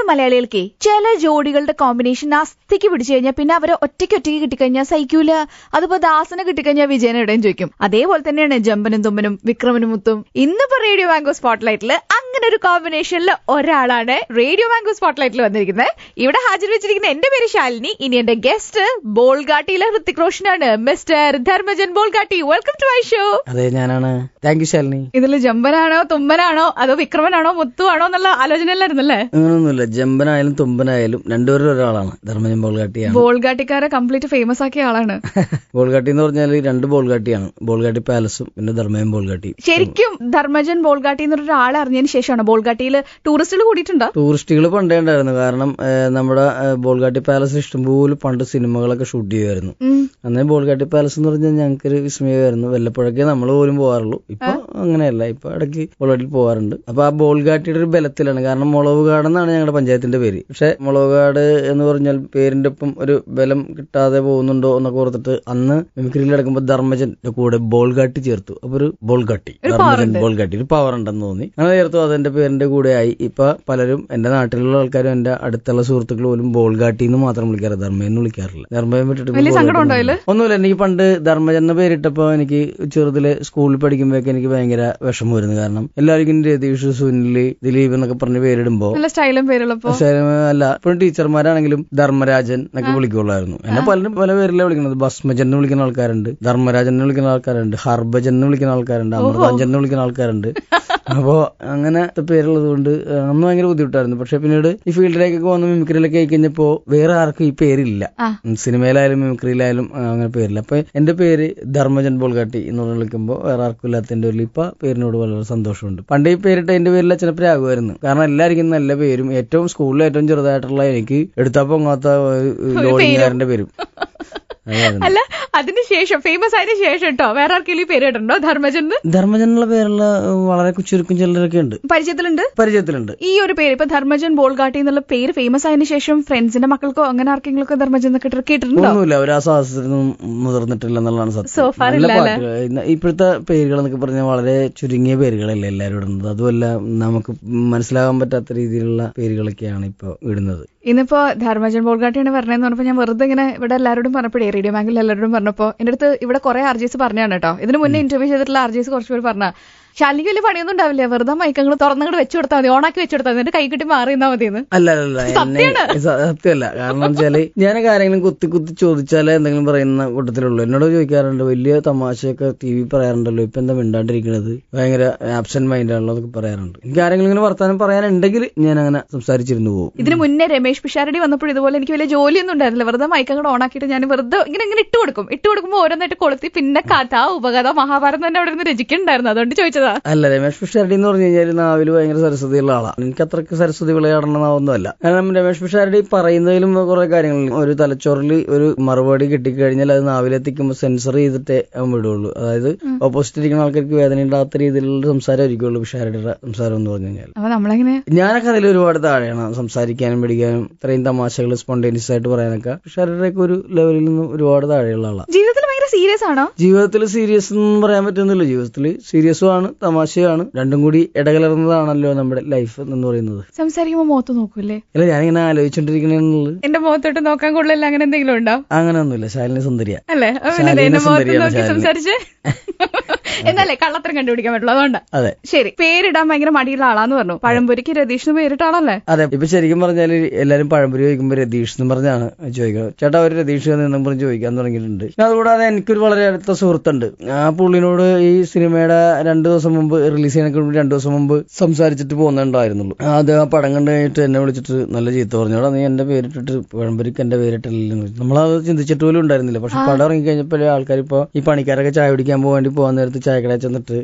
നമ്മൾ മലയാളികൾക്ക് ചില ജോഡികളുടെ കോമ്പിനേഷൻ അസ്ഥിക്ക് പിടിച്ചു കഴിഞ്ഞാൽ പിന്നെ അവരെ ഒറ്റയ്ക്ക് കിട്ടിക്കഴിഞ്ഞാൽ സഹിക്കൂല. അതിപ്പോ ദാസനെ കിട്ടിക്കഴിഞ്ഞാൽ വിജയൻ എവിടെയും ചോദിക്കും. അതേപോലെ തന്നെയാണ് ജമ്പനും തുമ്പനും വിക്രമനും മുത്തും. ഇന്നിപ്പോ റേഡിയോ മാംഗോ സ്പോട്ട്ലൈറ്റില് അങ്ങനെ ഒരു കോമ്പിനേഷനിൽ ഒരാളാണ് റേഡിയോ മാംഗോ സ്പോട്ട്ലൈറ്റിൽ വന്നിരിക്കുന്നത്. ഇവിടെ ഹാജർ വെച്ചിരിക്കുന്ന എന്റെ പേര് ശാലിനി. ഇനി എന്റെ ഗസ്റ്റ് ബോൾഗാട്ടിയിലെ ഹൃത്തിക് റോഷനാണ്, mister Dharmajan Bolgatty. Welcome to my show. അതെ, ഞാനാണ്. Thank you Shalini. ഇതിൽ ജമ്പനാണോ തുമ്പനാണോ അതോ വിക്രമനാണോ മുത്തുവാണോ എന്നുള്ള ആലോചനയിലായിരുന്നല്ലേ? അങ്ങനൊന്നുമില്ല, ജമ്പനായാലും തുമ്പനായാലും രണ്ടുപേരും ഒരാളാണ്. ധർമ്മജൻ ബോൾഗാട്ടിയാണ്. ബോൾഗാട്ടിക്കാരെ കംപ്ലീറ്റ് ഫേമസ് ആക്കിയ ആളാണ്. ബോൾഗാട്ടി എന്ന് പറഞ്ഞാൽ രണ്ട് ബോൾഗാട്ടിയാണ്, ബോൾഗാട്ടി പാലസും പിന്നെ ധർമ്മജൻ ബോൾഗാട്ടി. ശരിക്കും ധർമ്മജൻ ബോൾഗാട്ടി എന്നൊരു ആളെ അറിഞ്ഞതിന് ശേഷമാണ് ബോൾഗാട്ടിയിൽ ടൂറിസ്റ്റുകൾ കൂടിയിട്ടുണ്ടോ? ടൂറിസ്റ്റുകൾ പണ്ടേ ഉണ്ടായിരുന്നു. കാരണം നമ്മുടെ ബോൾഗാട്ടി പാലസിൽ ഇഷ്ടംപോലെ പണ്ട് സിനിമകളൊക്കെ ഷൂട്ട് ചെയ്യുമായിരുന്നു. അന്നേ ബോൾഗാട്ടി പാലസ് എന്ന് പറഞ്ഞാൽ ഞങ്ങൾക്കൊരു വിസ്മയമായിരുന്നു. വല്ലപ്പോഴൊക്കെ നമ്മൾ പോലും പോകാറുള്ളൂ. ഇപ്പൊ അങ്ങനെയല്ല, ഇപ്പൊ ഇടയ്ക്ക് ബോൾഗാട്ടിൽ പോകാറുണ്ട്. അപ്പൊ ആ ബോൾഗാട്ടിയുടെ ഒരു ബലത്തിലാണ്. കാരണം മുളവുകാട് എന്നാണ് ഞങ്ങളുടെ പഞ്ചായത്തിന്റെ പേര്. പക്ഷെ മുളവുകാട് എന്ന് പറഞ്ഞാൽ പേരിന്റെ ഒപ്പം ഒരു ബലം കിട്ടാതെ പോകുന്നുണ്ടോ എന്നൊക്കെ ഓർത്തിട്ട് അന്ന് മിമിക്രിയിൽ കിടക്കുമ്പോൾ ധർമ്മജന്റെ കൂടെ ബോൾഗാട്ടി ചേർത്തു. അപ്പൊ ഒരു ബോൾഗാട്ടി, ധർമ്മജൻ ബോൾഗാട്ടി, ഒരു പവർ ഉണ്ടെന്ന് തോന്നി. അങ്ങനെ ചേർത്തു. അതെന്റെ പേരിന്റെ കൂടെ ആയി. ഇപ്പൊ പലരും എന്റെ നാട്ടിലുള്ള ആൾക്കാരും എന്റെ അടുത്തുള്ള സുഹൃത്തുക്കൾ പോലും ബോൾഗാട്ടി എന്ന് മാത്രം വിളിക്കാറ്, ധർമ്മജൻ വിളിക്കാറില്ല. ധർമ്മജൻ വിട്ടിട്ട് ഒന്നുമില്ല. എനിക്ക് പണ്ട് ധർമ്മജൻ എന്ന പേരിട്ടപ്പോ എനിക്ക് ചെറുതിലെ സ്കൂളിൽ പഠിക്കുമ്പോഴൊക്കെ എനിക്ക് ഭയങ്കര വിഷമമായിരുന്നു. കാരണം എല്ലാവർക്കും രതീഷ്, സുനില്, ദിലീപ് എന്നൊക്കെ പറഞ്ഞ് പേരിടുമ്പോ അല്ല, ഇപ്പോഴും ടീച്ചർമാരാണെങ്കിലും ധർമ്മരാജൻ എന്നൊക്കെ വിളിക്കുള്ളായിരുന്നു. എന്നെ പലരും പല പേരിലാണ് വിളിക്കുന്നത്. ഭസ്മജൻ എന്ന് വിളിക്കുന്ന ആൾക്കാരുണ്ട്, ധർമ്മരാജൻ എന്ന് വിളിക്കുന്ന ആൾക്കാരുണ്ട്, ഹർഭജൻ എന്ന് വിളിക്കുന്ന ആൾക്കാരുണ്ട്, അമൃതാഞ്ജൻ എന്ന് വിളിക്കുന്ന ആൾക്കാരുണ്ട്. അപ്പോ അങ്ങനത്തെ പേരുള്ളത് കൊണ്ട് അന്ന് ഭയങ്കര ബുദ്ധിമുട്ടായിരുന്നു. പക്ഷെ പിന്നീട് ഈ ഫീൽഡിലേക്കൊക്കെ വന്ന് മിമിക്രിയിലൊക്കെ ആയി കഴിഞ്ഞപ്പോ വേറെ ആർക്കും ഈ പേരില്ല. സിനിമയിലായാലും മിമിക്രിയിലായാലും അങ്ങനെ പേരില്ല. അപ്പൊ എന്റെ പേര് ധർമ്മജൻ ബോൾഗാട്ടി എന്ന് വിളിക്കുമ്പോൾ വേറെ ആർക്കും ഇല്ലാത്തതിന്റെ പേരിൽ ഇപ്പൊ പേരിനോട് വളരെ സന്തോഷമുണ്ട്. പണ്ട് ഈ പേരിട്ട് എന്റെ പേരിൽ ചിലപ്പോൾ ആകുമായിരുന്നു. കാരണം എല്ലാവർക്കും നല്ല പേരും, ഏറ്റവും സ്കൂളിൽ ഏറ്റവും ചെറുതായിട്ടുള്ള എനിക്ക് എടുത്താ പൊങ്ങാത്ത ലോഡിങ്ങാരന്റെ പേരും. അല്ല, അതിനുശേഷം ഫേമസ് ആയതിനു ശേഷം കേട്ടോ വേറെ ആർക്കെങ്കിലും പേര് കേട്ടോ ധർമ്മജനുള്ള പേരുള്ള വളരെ ചുരുക്കം ചിലരൊക്കെ ഉണ്ട്, പരിചയത്തിലുണ്ട്. ഈ ഒരു പേര് ഇപ്പൊ ധർമ്മജൻ ബോൾഗാട്ടി എന്നുള്ള പേര് ഫേമസ് ആയതിനു ശേഷം ഫ്രണ്ട്സിന്റെ മക്കൾക്കോ അങ്ങനെ ആർക്കെങ്കിലും ധർമ്മജൻ കേട്ടിട്ടുണ്ടോ? ഒന്നുമില്ല, അവർ ആ സാഹസത്തിനൊന്നും മുതിർന്നിട്ടില്ല എന്നുള്ളതാണ് സത്യം. ഇപ്പോഴത്തെ പേരുകൾ എന്നൊക്കെ പറഞ്ഞാൽ വളരെ ചുരുങ്ങിയ പേരുകളല്ലേ എല്ലാവരും ഇടുന്നത്. അതുമല്ല, നമുക്ക് മനസ്സിലാകാൻ പറ്റാത്ത രീതിയിലുള്ള പേരുകളൊക്കെയാണ് ഇപ്പൊ ഇടുന്നത്. ഇന്നിപ്പോ ധർമ്മജൻ ബോൾഗാട്ടിയാണ് പറഞ്ഞതെന്ന് പറഞ്ഞപ്പോ ഞാൻ വെറുതെ ഇങ്ങനെ ഇവിടെ എല്ലാവരോടും പറഞ്ഞപ്പോഴേ റേഡിയോ ബാങ്കിൽ എല്ലാവരോടും പറഞ്ഞപ്പോ എന്റെ അടുത്ത് ഇവിടെ കുറെ ആർജീസ് പറഞ്ഞാണ് കേട്ടോ. ഇതിന് മുന്നേ ഇന്റർവ്യൂ ചെയ്തിട്ടുള്ള ആർജീസ് കുറച്ച് പേര് പറഞ്ഞ ശാലിക്ക് വലിയ പണിയൊന്നും ഉണ്ടാവില്ല, വെറുതെ മൈക്കങ്ങൾ തുറന്നങ്ങോട്ട് വെച്ചു കൊടുത്താൽ മതി, ഓണാക്കി വെച്ചു കൊടുത്താൽ മതി, കൈ കിട്ടി മാറിയെന്നാ മതിയെന്ന്. അല്ല, സത്യമല്ല. കാരണം വെച്ചാല് ഞാനൊക്കെ ആരെങ്കിലും കുത്തി ചോദിച്ചാലേ എന്തെങ്കിലും പറയുന്ന കൂട്ടത്തിലുള്ളൂ. എന്നോട് ചോദിക്കാറുണ്ട്, വലിയ തമാശയൊക്കെ TV പറയാറുണ്ടല്ലോ, ഇപ്പൊ എന്താ മിണ്ടാണ്ടിരിക്കുന്നത്, ഭയങ്കര ആബ്സെന്റ് മൈൻഡ് ആണല്ലോ എന്നൊക്കെ പറയാറുണ്ട്. എനിക്ക് ആരെങ്കിലും ഇങ്ങനെ വർത്താനം പറയാനുണ്ടെങ്കിൽ ഞാൻ അങ്ങനെ സംസാരിച്ചിരുന്നു പോകും. ഇതിന് മുന്നേ രമേശ് പിഷാരടി വന്നപ്പോൾ ഇതുപോലെ എനിക്ക് വലിയ ജോലിയൊന്നും ഉണ്ടായിരുന്നില്ല, വെറുതെ മൈക്കങ്ങോട്ട് ഓണാക്കിയിട്ട് ഞാൻ വെറുതെ ഇങ്ങനെ ഇട്ട് കൊടുക്കുമ്പോൾ ഓരോന്നായിട്ട് കൊളുത്തി പിന്നെ കഥ, ഉപകഥ, മഹാഭാരതം തന്നെ അവിടെ നിന്ന് രചിക്കുന്നുണ്ടായിരുന്നു. അതുകൊണ്ട് ചോദിച്ചതാ. അല്ല, രമേശ് പിഷാരടി എന്ന് പറഞ്ഞു കഴിഞ്ഞാൽ നാവില് ഭയങ്കര സരസ്വതിയുള്ള ആളാണ്. എനിക്ക് അത്രയ്ക്ക് സരസ്വതി വിളയാടണമെന്നാവൊന്നുമല്ല. കാരണം രമേശ് പിഷാരടി പറയുന്നതിലും കുറെ കാര്യങ്ങൾ, ഒരു തലച്ചോറിൽ ഒരു മറുപടി കിട്ടിക്കഴിഞ്ഞാൽ അത് നാവിലെത്തിക്കുമ്പോൾ സെൻസർ ചെയ്തിട്ടേ വിടുള്ളൂ. അതായത് ഓപ്പോസിറ്റ് ഇരിക്കുന്ന ആൾക്കാർക്ക് വേദന ഉണ്ടാകാത്ത രീതിയിലുള്ള സംസാരം ആയിരിക്കുള്ളൂ പിഷാരടിയുടെ സംസാരം എന്ന് പറഞ്ഞു കഴിഞ്ഞാൽ. ഞാനൊക്കെ അതിൽ ഒരുപാട് താഴെയാണ് സംസാരിക്കാനും പിടിക്കാനും, ഇത്രയും തമാശകൾ സ്പോണ്ടേനിയസ് ആയിട്ട് പറയാനൊക്കെ പിഷാരടിയൊക്കെ ഒരു ലെവലിൽ നിന്ന് ഒരുപാട് താഴെയുള്ള ആളാണ്. ജീവിതത്തിൽ ഭയങ്കര സീരിയസ് ആണോ? ജീവിതത്തിൽ സീരിയസ് എന്ന് പറയാൻ പറ്റുന്നില്ല. ജീവിതത്തിൽ സീരിയസും ആണ്, തമാശയാണ്, രണ്ടും കൂടി ഇടകലർന്നതാണല്ലോ നമ്മുടെ ലൈഫ് എന്ന് പറയുന്നത്. സംസാരിക്കുമ്പോ മുഖത്ത് നോക്കൂല്ലേ? അല്ല, ഞാനിങ്ങനെ ആലോചിച്ചോണ്ടിരിക്കണുള്ളത്. എന്റെ മുഖത്തോട്ട് നോക്കാൻ കൊള്ളില്ല അങ്ങനെ എന്തെങ്കിലും ഉണ്ടോ? അങ്ങനെയൊന്നുമില്ല, ശാലിനി സുന്ദരിയാ അല്ലേ? സംസാരിച്ച് എന്നല്ലേ കള്ളത്തരം കണ്ടുപിടിക്കാൻ പറ്റുള്ളൂ, അതുകൊണ്ടാ. അതെ, ശരി. പേരിടാൻ ഭയങ്കര മടിയുള്ള ആളാന്ന് പറഞ്ഞു. പഴംപൊരിക്ക് രതീഷ് പേരിട്ട ആളല്ലേ? അതെ. ഇപ്പൊ ശരിക്കും പറഞ്ഞാല് എല്ലാരും പഴംപൊരി ചോദിക്കുമ്പോ രതീഷ് എന്ന് പറഞ്ഞാണ് ചോദിക്കുന്നത്. ചേട്ടാ ഒരു രതീഷ് എന്നും പറഞ്ഞ് ചോദിക്കാൻ തുടങ്ങിയിട്ടുണ്ട്. അതുകൂടാതെ എനിക്കൊരു വളരെ അടുത്ത സുഹൃത്തുണ്ട്. ആ പുള്ളിനോട് ഈ സിനിമയുടെ 2 ദിവസം മുമ്പ്, റിലീസ് ചെയ്യാനൊക്കെ 2 ദിവസം മുമ്പ് സംസാരിച്ചിട്ട് പോകുന്നുണ്ടായിരുന്നുള്ളൂ. അത് ആ പടം കണ്ടു കഴിഞ്ഞിട്ട് എന്നെ വിളിച്ചിട്ട് നല്ല ചീത്ത പറഞ്ഞോടാ, നീ എന്റെ പേരിട്ടിട്ട് പഴംപൊരിക്ക് എന്റെ പേരിട്ടില്ലെന്ന്. നമ്മളത് ചിന്തിച്ചിട്ട് പോലും ഉണ്ടായിരുന്നില്ല. പക്ഷെ പടം ഇറങ്ങി കഴിഞ്ഞപ്പോഴേ ആൾക്കാർ ഇപ്പൊ ഈ പണിക്കാരൊക്കെ ചായ കുടിക്കാൻ വേണ്ടി പോകാൻ നേരത്ത് ചായക്കട ചെന്നിട്ട്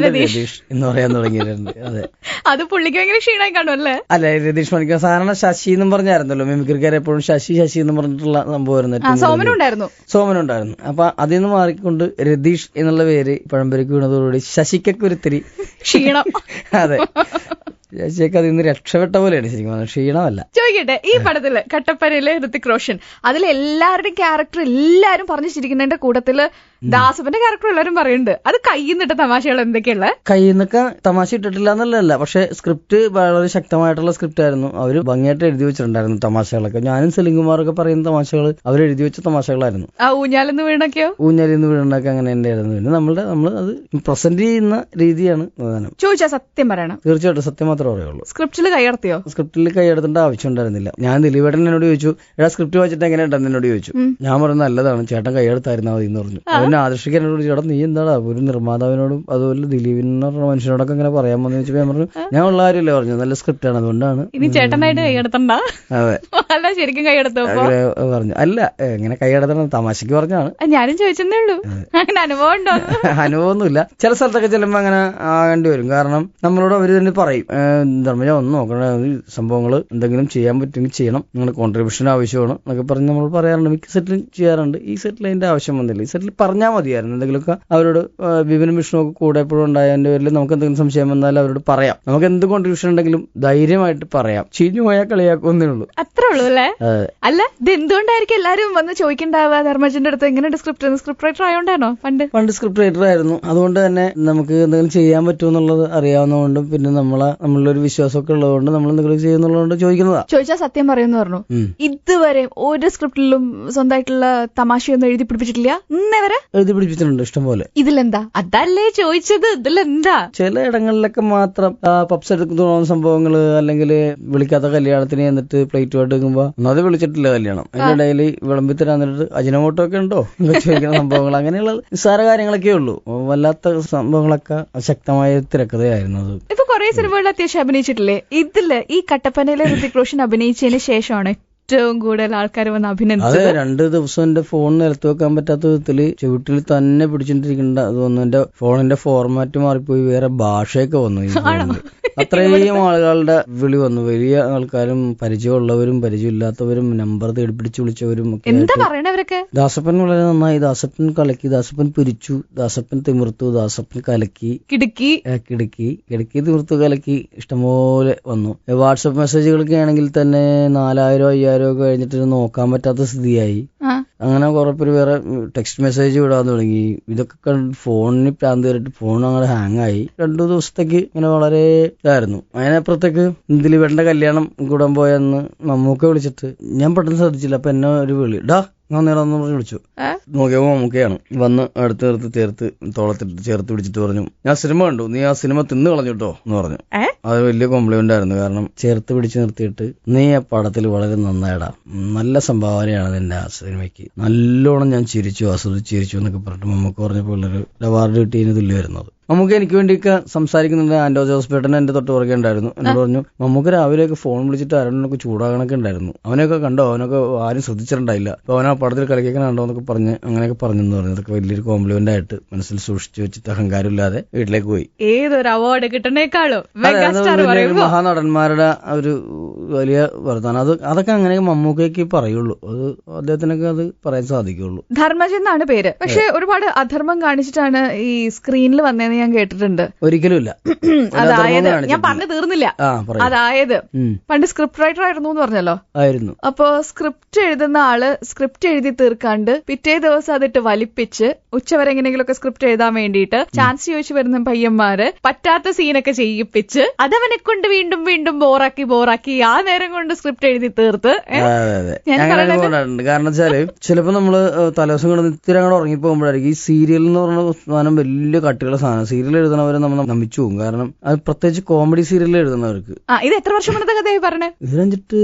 രതീഷ് എന്ന് പറയാൻ തുടങ്ങിയിട്ടുണ്ട്. അതെ, അത് പുള്ളിക്ക് ഭയങ്കര ക്ഷീണമായി കാണുമല്ലേ? അല്ല, രതീഷ് പണിക്കർ സാധാരണ ശശി എന്നും പറഞ്ഞായിരുന്നല്ലോ മിമിക്രിക്കാരെ എപ്പോഴും ശശി എന്ന് പറഞ്ഞിട്ടുള്ള സംഭവമായിരുന്നു. സോമനുണ്ടായിരുന്നു. അപ്പൊ അതിൽ നിന്ന് മാറിക്കൊണ്ട് രതീഷ് എന്നുള്ള പേര് പഴംപൊരിക്ക് വീണതോടുകൂടി ശശിക്കൊക്കെ ഒരിത്തിരി ക്ഷീണം. അതെ, ശശിയൊക്കെ അതിൽ നിന്ന് രക്ഷപ്പെട്ട പോലെയാണ് ശരിക്കും, ക്ഷീണമല്ല. ചോദിക്കട്ടെ, ഈ പടത്തില് കട്ടപ്പനയിലെ ഹൃത്തിക് റോഷൻ, അതിൽ എല്ലാവരുടെയും ക്യാരക്ടർ എല്ലാരും പറഞ്ഞിരിക്കുന്നതിന്റെ കൂട്ടത്തില് ദാസപ്പന്റെ ക്യാരക്ടർ എല്ലാവരും പറയുന്നുണ്ട് അത് കയ്യിന്നിട്ട തമാശകൾ എന്തൊക്കെയുള്ള. കയ്യിൽ നിന്നൊക്കെ തമാശ ഇട്ടിട്ടില്ല എന്നുള്ളതല്ല, പക്ഷെ സ്ക്രിപ്റ്റ് വളരെ ശക്തമായിട്ടുള്ള സ്ക്രിപ്റ്റ് ആയിരുന്നു. അവര് ഭംഗിയായിട്ട് എഴുതി വെച്ചിട്ടുണ്ടായിരുന്നു തമാശകളൊക്കെ. ഞാനും സെലിംകുമാറൊക്കെ പറയുന്ന തമാശകൾ അവർ എഴുതി വെച്ച തമാശകളായിരുന്നു. ആ ഊഞ്ഞാലെന്ന് വീണൊക്കെയോ? ഊഞ്ഞാലിന്ന് വീണൊക്കെ അങ്ങനെ ഉണ്ടായിരുന്നു. പിന്നെ നമ്മൾ അത് പ്രസന്റ് ചെയ്യുന്ന രീതിയാണ് പ്രധാനം. ചോദിച്ചാ സത്യം പറയണം. തീർച്ചയായിട്ടും സത്യം മാത്രമേ പറയുള്ളൂ. സ്ക്രിപ്റ്റിൽ കൈയടത്തിയോ? സ്ക്രിപ്റ്റിൽ കൈയെടുത്തേണ്ട ആവശ്യം ഉണ്ടായിരുന്നില്ല. ഞാൻ ദിലീപേട്ടൻ എന്നോട് ചോദിച്ചു, എടാ സ്ക്രിപ്റ്റ് വായിച്ചിട്ട് എങ്ങനെയുണ്ടെന്ന് എന്നോട് ചോദിച്ചു. ഞാൻ പറഞ്ഞു നല്ലതാണ്, ചേട്ടൻ കൈയെടുത്തായിരുന്നാ മതി എന്ന് പറഞ്ഞു. അവനെ ആദർശിക്കാൻ എന്നോട് ചേട്ടാ നീ എന്താടാ ഒരു നിർമ്മാതാവിനോടും അതുപോലെ ദിലീപിന് പറഞ്ഞ മനുഷ്യനോടൊക്കെ ഇങ്ങനെ പറയാമെന്ന് ചോദിച്ചപ്പോ ഞാൻ പറഞ്ഞു ഞാൻ ഉള്ള കാര്യമല്ലേ പറഞ്ഞു, നല്ല സ്ക്രിപ്റ്റ് ആണ്, അതുകൊണ്ടാണ്. ഇനി ചേട്ടനായിട്ട് കൈയെടുത്തണ്ട. അതെ അല്ല ശരിക്കും കൈയെടുത്തോ പറഞ്ഞു. അല്ല എങ്ങനെ കൈയെടുത്തണം തമാശക്ക് പറഞ്ഞാണ്. ഞാനും ചോദിച്ചേ ഉള്ളൂ. അങ്ങനെ അനുഭവം ഉണ്ടോ? അനുഭവമൊന്നുമില്ല. ചില സ്ഥലത്തൊക്കെ ചെല്ലുമ്പോ അങ്ങനെ ആകേണ്ടി വരും. കാരണം നമ്മളോട് അവര് തന്നെ പറയും ധർമ്മജ ഒന്ന് നോക്കണ സംഭവങ്ങൾ എന്തെങ്കിലും ചെയ്യാൻ പറ്റുമെങ്കിൽ ചെയ്യണം, നിങ്ങളുടെ കോൺട്രിബ്യൂഷൻ ആവശ്യമാണ് എന്നൊക്കെ പറഞ്ഞ് നമ്മൾ പറയാറുണ്ട്. മിക്ക സെറ്റിലും ചെയ്യാറുണ്ട്. ഈ സെറ്റിൽ അതിന്റെ ആവശ്യം വന്നില്ല. ഈ സെറ്റിൽ പറഞ്ഞാൽ മതിയായിരുന്നു. എന്തെങ്കിലുമൊക്കെ അവരോട് വിപിനും വിഷ്ണുവൊക്കെ കൂടെ എപ്പോഴും ഉണ്ടായതിന്റെ പേരിൽ നമുക്ക് എന്തെങ്കിലും സംശയം വന്നാൽ അവരോട് പറയാം. നമുക്ക് എന്ത് കോൺട്രിബ്യൂഷൻ ഉണ്ടെങ്കിലും ധൈര്യമായിട്ട് പറയാം. ചീഞ്ഞു പോയാൽ കളിയാക്കുന്നേ ഉള്ളൂ. അത്രേ ഉള്ളൂ അല്ലേ? അല്ല ഇത് എന്തുകൊണ്ടായിരിക്കും എല്ലാരും വന്ന് ചോദിക്കണ്ടാവുക ധർമ്മജന്റെ അടുത്ത് എങ്ങനെയുണ്ട് സ്ക്രിപ്റ്റ് റൈറ്റർ ആയതുകൊണ്ടാണോ? പണ്ട് സ്ക്രിപ്റ്റ് റൈറ്റർ ആയിരുന്നു. അതുകൊണ്ട് തന്നെ നമുക്ക് എന്തെങ്കിലും ചെയ്യാൻ പറ്റുമെന്നുള്ളത് അറിയാവുന്നതുകൊണ്ടും പിന്നെ നമ്മളൊരു വിശ്വാസമൊക്കെ ഉള്ളതുകൊണ്ട് നമ്മൾ എന്തെങ്കിലും ചെയ്യുന്നുള്ളതുകൊണ്ട് ചോദിക്കുന്നതാ. ചോദിച്ചാൽ സത്യം പറയുമെന്ന് പറഞ്ഞു. ഇതുവരെ ഒരു സ്ക്രിപ്റ്റിലും സ്വന്തമായിട്ടുള്ള തമാശയൊന്നും എഴുതി പിടിപ്പിച്ചിട്ടില്ല. ഇന്നേവരെ എഴുതി പിടിപ്പിച്ചിട്ടുണ്ട് ഇഷ്ടംപോലെ. ഇതിലെന്താ? അതല്ലേ ചോദിച്ചത്. ഇതിലെന്താ? ചില ഇടങ്ങളിലൊക്കെ മാത്രം പപ്സ് എടുക്കുന്ന സംഭവങ്ങള് അല്ലെങ്കിൽ വിളിക്കാത്ത കല്യാണത്തിന് എന്നിട്ട് പ്ലേറ്റ് ആയിട്ട് വെക്കുമ്പോ ഒന്നത് വിളിച്ചിട്ടില്ല കല്യാണം, അതിന്റെ ഇടയിൽ വിളമ്പി തരാന്നിട്ട് അജിനോമോട്ടോ ഒക്കെ ഉണ്ടോ ചോദിക്കുന്ന സംഭവങ്ങൾ, അങ്ങനെയുള്ള നിസ്സാര കാര്യങ്ങളൊക്കെ ഉള്ളൂ. വല്ലാത്ത സംഭവങ്ങളൊക്കെ ശക്തമായ തിരക്കഥയായിരുന്നു അത്. ഇപ്പൊ കുറെ സിനിമകളിൽ അത്യാവശ്യം അഭിനയിച്ചിട്ടില്ലേ? ഇതില് ഈ കട്ടപ്പനയിലെ ഋതിക് റോഷൻ അഭിനയിച്ചതിന് ശേഷമാണ് ഏറ്റവും കൂടുതൽ ആൾക്കാർ വന്ന് അഭിനന്ദിച്ചത്. അതെ 2 ദിവസം എന്റെ ഫോൺ നിലത്ത് വെക്കാൻ പറ്റാത്ത വിധത്തില് ചുവട്ടിൽ തന്നെ പിടിച്ചിട്ടിരിക്കേണ്ട അത് വന്നു. എന്റെ ഫോണിന്റെ ഫോർമാറ്റ് മാറിപ്പോയി, വേറെ ഭാഷയൊക്കെ വന്നു. അത്രയും ആളുകളുടെ വിളി വന്നു. വലിയ ആൾക്കാരും പരിചയമുള്ളവരും പരിചയമില്ലാത്തവരും നമ്പർ തേടി പിടിച്ച് വിളിച്ചവരും ഒക്കെ. എന്താ പറയണവരൊക്കെ? ദാസപ്പൻ വളരെ നന്നായി, ദാസപ്പൻ കലക്കി, ദാസപ്പൻ പിരിച്ചു, ദാസപ്പൻ തിമിർത്തു, ദാസപ്പൻ കലക്കി, കിടുക്കി തിമിർത്തു കലക്കി ഇഷ്ടംപോലെ വന്നു. വാട്സപ്പ് മെസ്സേജുകളൊക്കെ ആണെങ്കിൽ തന്നെ 4000 5000 ഒക്കെ കഴിഞ്ഞിട്ട് നോക്കാൻ പറ്റാത്ത സ്ഥിതിയായി. അങ്ങനെ കുറെ പേര് വേറെ ടെക്സ്റ്റ് മെസ്സേജ് വിടാൻ തുടങ്ങി. ഇതൊക്കെ ഫോണിന് പ്രാന്ത് കയറിയിട്ട് ഫോൺ അങ്ങനെ ഹാങ് ആയി. 2 ദിവസത്തേക്ക് ഇങ്ങനെ വളരെ ഇതായിരുന്നു. അതിനപ്പുറത്തേക്ക് ദിലീപേട്ടന്റെ കല്യാണം കൂടാൻ പോയെന്ന് മമ്മൂക്ക വിളിച്ചിട്ട് ഞാൻ പെട്ടെന്ന് ശ്രദ്ധിച്ചില്ല. അപ്പൊ എന്നെ ഒരു വിളി ഡാ നേരം വിളിച്ചു. നോക്കിയപ്പോ മമ്മൂക്കയാണ്. വന്ന് അടുത്ത് തോളത്തിട്ട് ചേർത്ത് പിടിച്ചിട്ട് പറഞ്ഞു ഞാൻ സിനിമ കണ്ടു, നീ ആ സിനിമ തിന്നു കളഞ്ഞിട്ടോ എന്ന് പറഞ്ഞു. അത് വലിയ കോംപ്ലിമെന്റ് ആയിരുന്നു. കാരണം ചേർത്ത് പിടിച്ച് നിർത്തിയിട്ട് നീ ആ പടത്തിൽ വളരെ നന്നായിടാ, നല്ല സംഭാവനയാണ് നിന്റെ ആ സിനിമയ്ക്ക്, നല്ലോണം ഞാൻ ചിരിച്ചു എന്നൊക്കെ പറഞ്ഞിട്ട് മമ്മൂക്ക പറഞ്ഞപ്പോൾ ഉള്ളൊരു അവാർഡ് കിട്ടിയതിന് തുല്യമായിരുന്നു. മമ്മൂക്ക എനിക്ക് വേണ്ടിയൊക്കെ സംസാരിക്കുന്നുണ്ട്. ആന്റോ ജോസ് പേട്ടൻ എന്റെ തൊട്ട് പുറകെ ഉണ്ടായിരുന്നു. എന്നോട് പറഞ്ഞു മമ്മൂക്ക രാവിലെയൊക്കെ ഫോൺ വിളിച്ചിട്ട് ആരോടൊക്കെ ചൂടാകണൊക്കെ ഉണ്ടായിരുന്നു, അവനൊക്കെ കണ്ടോ, അവനൊക്കെ ആരും ശ്രദ്ധിച്ചിട്ടുണ്ടായില്ല, അപ്പൊ അവൻ ആ പടത്തിൽ കളിക്കണോ എന്നൊക്കെ പറഞ്ഞ് അങ്ങനെയൊക്കെ പറഞ്ഞെന്ന് പറഞ്ഞു. അതൊക്കെ വലിയൊരു കോംപ്ലിമെന്റ് ആയിട്ട് മനസ്സിൽ സൂക്ഷിച്ചു വെച്ചിട്ട് അഹങ്കാരം ഇല്ലാതെ വീട്ടിലേക്ക് പോയി. ഏതൊരു അവാർഡ് കിട്ടണേക്കാളും മഹാനടന്മാരുടെ ഒരു വലിയ വർത്താനം അതൊക്കെ അങ്ങനെ മമ്മൂക്കയ്ക്ക് പറയുള്ളൂ. അത് അദ്ദേഹത്തിനൊക്കെ അത് പറയാൻ സാധിക്കുള്ളൂ. ധർമ്മജൻ എന്നാണ് പേര്. പക്ഷെ ഒരുപാട് അധർമ്മം കാണിച്ചിട്ടാണ് ഈ സ്ക്രീനിൽ വന്നതെന്ന് ഞാൻ കേട്ടിട്ടുണ്ട്. ഒരിക്കലും ഇല്ല. അതായത് ഞാൻ പറഞ്ഞു തീർന്നില്ല. അതായത് പണ്ട് സ്ക്രിപ്റ്റ് റൈറ്റർ ആയിരുന്നു എന്ന് പറഞ്ഞല്ലോ. ആയിരുന്നു. അപ്പോ സ്ക്രിപ്റ്റ് എഴുതുന്ന ആള് സ്ക്രിപ്റ്റ് എഴുതി തീർക്കാണ്ട് പിറ്റേ ദിവസം അതിട്ട് വലിപ്പിച്ച് ഉച്ചവരെ എങ്ങനെയെങ്കിലുമൊക്കെ സ്ക്രിപ്റ്റ് എഴുതാൻ വേണ്ടിയിട്ട് ചാൻസ് ചോദിച്ചു വരുന്ന പയ്യന്മാര് പറ്റാത്ത സീനൊക്കെ ചെയ്യിപ്പിച്ച് അതവനെ കൊണ്ട് വീണ്ടും വീണ്ടും ബോറാക്കി ആ നേരം കൊണ്ട് സ്ക്രിപ്റ്റ് എഴുതി തീർത്ത്. കാരണം വെച്ചാല് ചിലപ്പോ നമ്മള് തലേദിവസം കൊണ്ട് ഇത്തിരി അങ്ങോട്ട് ഉറങ്ങിപ്പോകുമ്പോഴായിരിക്കും ഈ സീരിയൽ എന്ന് പറഞ്ഞ സാധനം വലിയ കട്ടിയുള്ള സാധനം. സീരിയൽ എഴുതുന്നവരെ നമ്മൾ നമിച്ചു പോകും. കാരണം അത് പ്രത്യേകിച്ച് കോമഡി സീരിയൽ എഴുതുന്നവർക്ക്. ഇത് എത്ര വർഷം മുന്നത്തെ കഥയായി പറഞ്ഞേ? ഇത് കഴിഞ്ഞിട്ട്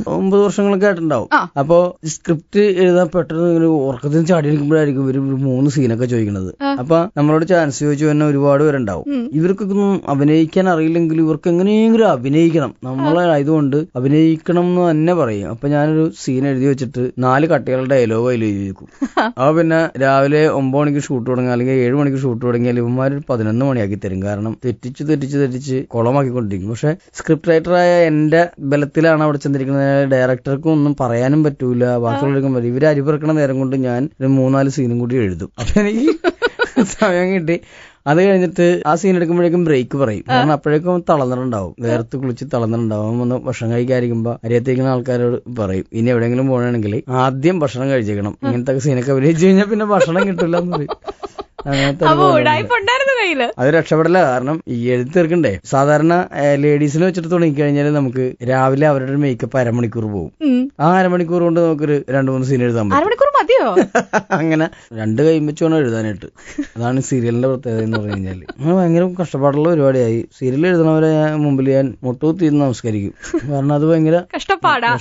9 വർഷങ്ങളൊക്കെ ആയിട്ടുണ്ടാവും. അപ്പോ സ്ക്രിപ്റ്റ് എഴുതാൻ പെട്ടെന്ന് ഇങ്ങനെ ഉറക്കത്തിന് ചാടി നിൽക്കുമ്പോഴായിരിക്കും ഒരു 3 സീനൊക്കെ ചോദിക്കുന്നത്. അപ്പൊ നമ്മളോട് ചാൻസ് ചോദിച്ചു തന്നെ ഒരുപാട് പേരുണ്ടാവും. ഇവർക്കൊന്നും അഭിനയിക്കാൻ അറിയില്ലെങ്കിലും ഇവർക്ക് എങ്ങനെയെങ്കിലും അഭിനയിക്കണം, നമ്മളായതുകൊണ്ട് അഭിനയിക്കണം എന്ന് തന്നെ പറയും. അപ്പൊ ഞാനൊരു സീൻ എഴുതി വെച്ചിട്ട് 4 കട്ടികളുടെ ഡയലോഗ് അതിൽ എഴുതി വെക്കും. അപ്പൊ പിന്നെ രാവിലെ 9 മണിക്ക് ഷൂട്ട് തുടങ്ങുക അല്ലെങ്കിൽ 7 മണിക്ക് ഷൂട്ട് തുടങ്ങിയാൽ ഇവന്മാർ 11 മണിയാക്കി തരും. കാരണം തെറ്റിച്ച് കുളമാക്കിക്കൊണ്ടിരിക്കും. പക്ഷെ സ്ക്രിപ്റ്റ് റൈറ്ററായ എന്റെ ബലത്തിലാണ് അവിടെ ചെന്നിരിക്കുന്നത്. ഡയറക്ടർക്കും ഒന്നും പറയാനും പറ്റൂല, ബാക്കിയുള്ളവർക്കും പറ്റും. ഇവര് അരിപിറക്കണ നേരം കൊണ്ട് ഞാൻ ഒരു 3-4 സീനും കൂടി എഴുതും. അപ്പൊ എനിക്ക് സമയം കിട്ടി. അത് കഴിഞ്ഞിട്ട് ആ സീൻ എടുക്കുമ്പോഴേക്കും ബ്രേക്ക് പറയും. കാരണം അപ്പോഴേക്കും തളർന്നിട്ടുണ്ടാവും, വേർത്ത് കുളിച്ച് തളർന്നിട്ടുണ്ടാവും. ഒന്ന് ഭക്ഷണം കഴിക്കാതിരിക്കുമ്പോ അരിയത്തേക്കുന്ന ആൾക്കാരോട് പറയും, ഇനി എവിടെയെങ്കിലും പോകണമെങ്കിൽ ആദ്യം ഭക്ഷണം കഴിച്ചേക്കണം. ഇങ്ങനത്തെ സീനൊക്കെ അഭിനയിച്ചു കഴിഞ്ഞാൽ പിന്നെ ഭക്ഷണം കിട്ടില്ല എന്ന് പറയും. അത് രക്ഷപ്പെടില്ല. കാരണം ഈ എഴുതി തീർക്കണ്ടേ. സാധാരണ ലേഡീസിനെ വെച്ചിട്ട് തുടങ്ങിക്കഴിഞ്ഞാൽ നമുക്ക് രാവിലെ അവരുടെ ഒരു മേക്കപ്പ് അരമണിക്കൂർ പോകും. ആ അരമണിക്കൂർ കൊണ്ട് നമുക്കൊരു 2-3 സീൻ എഴുതാൻ പറ്റും. അങ്ങനെ 2 കൈ വെച്ച് വേണം എഴുതാനായിട്ട്. അതാണ് സീരിയലിന്റെ പ്രത്യേകത എന്ന് പറഞ്ഞു കഴിഞ്ഞാല്. ഭയങ്കര കഷ്ടപ്പാടുള്ള പരിപാടിയായി. സീരിയൽ എഴുതണവരെ മുമ്പിൽ ഞാൻ മുട്ടുകുത്തിന്ന് നമസ്കരിക്കും. കാരണം അത് ഭയങ്കര കഷ്ടപ്പാടാ.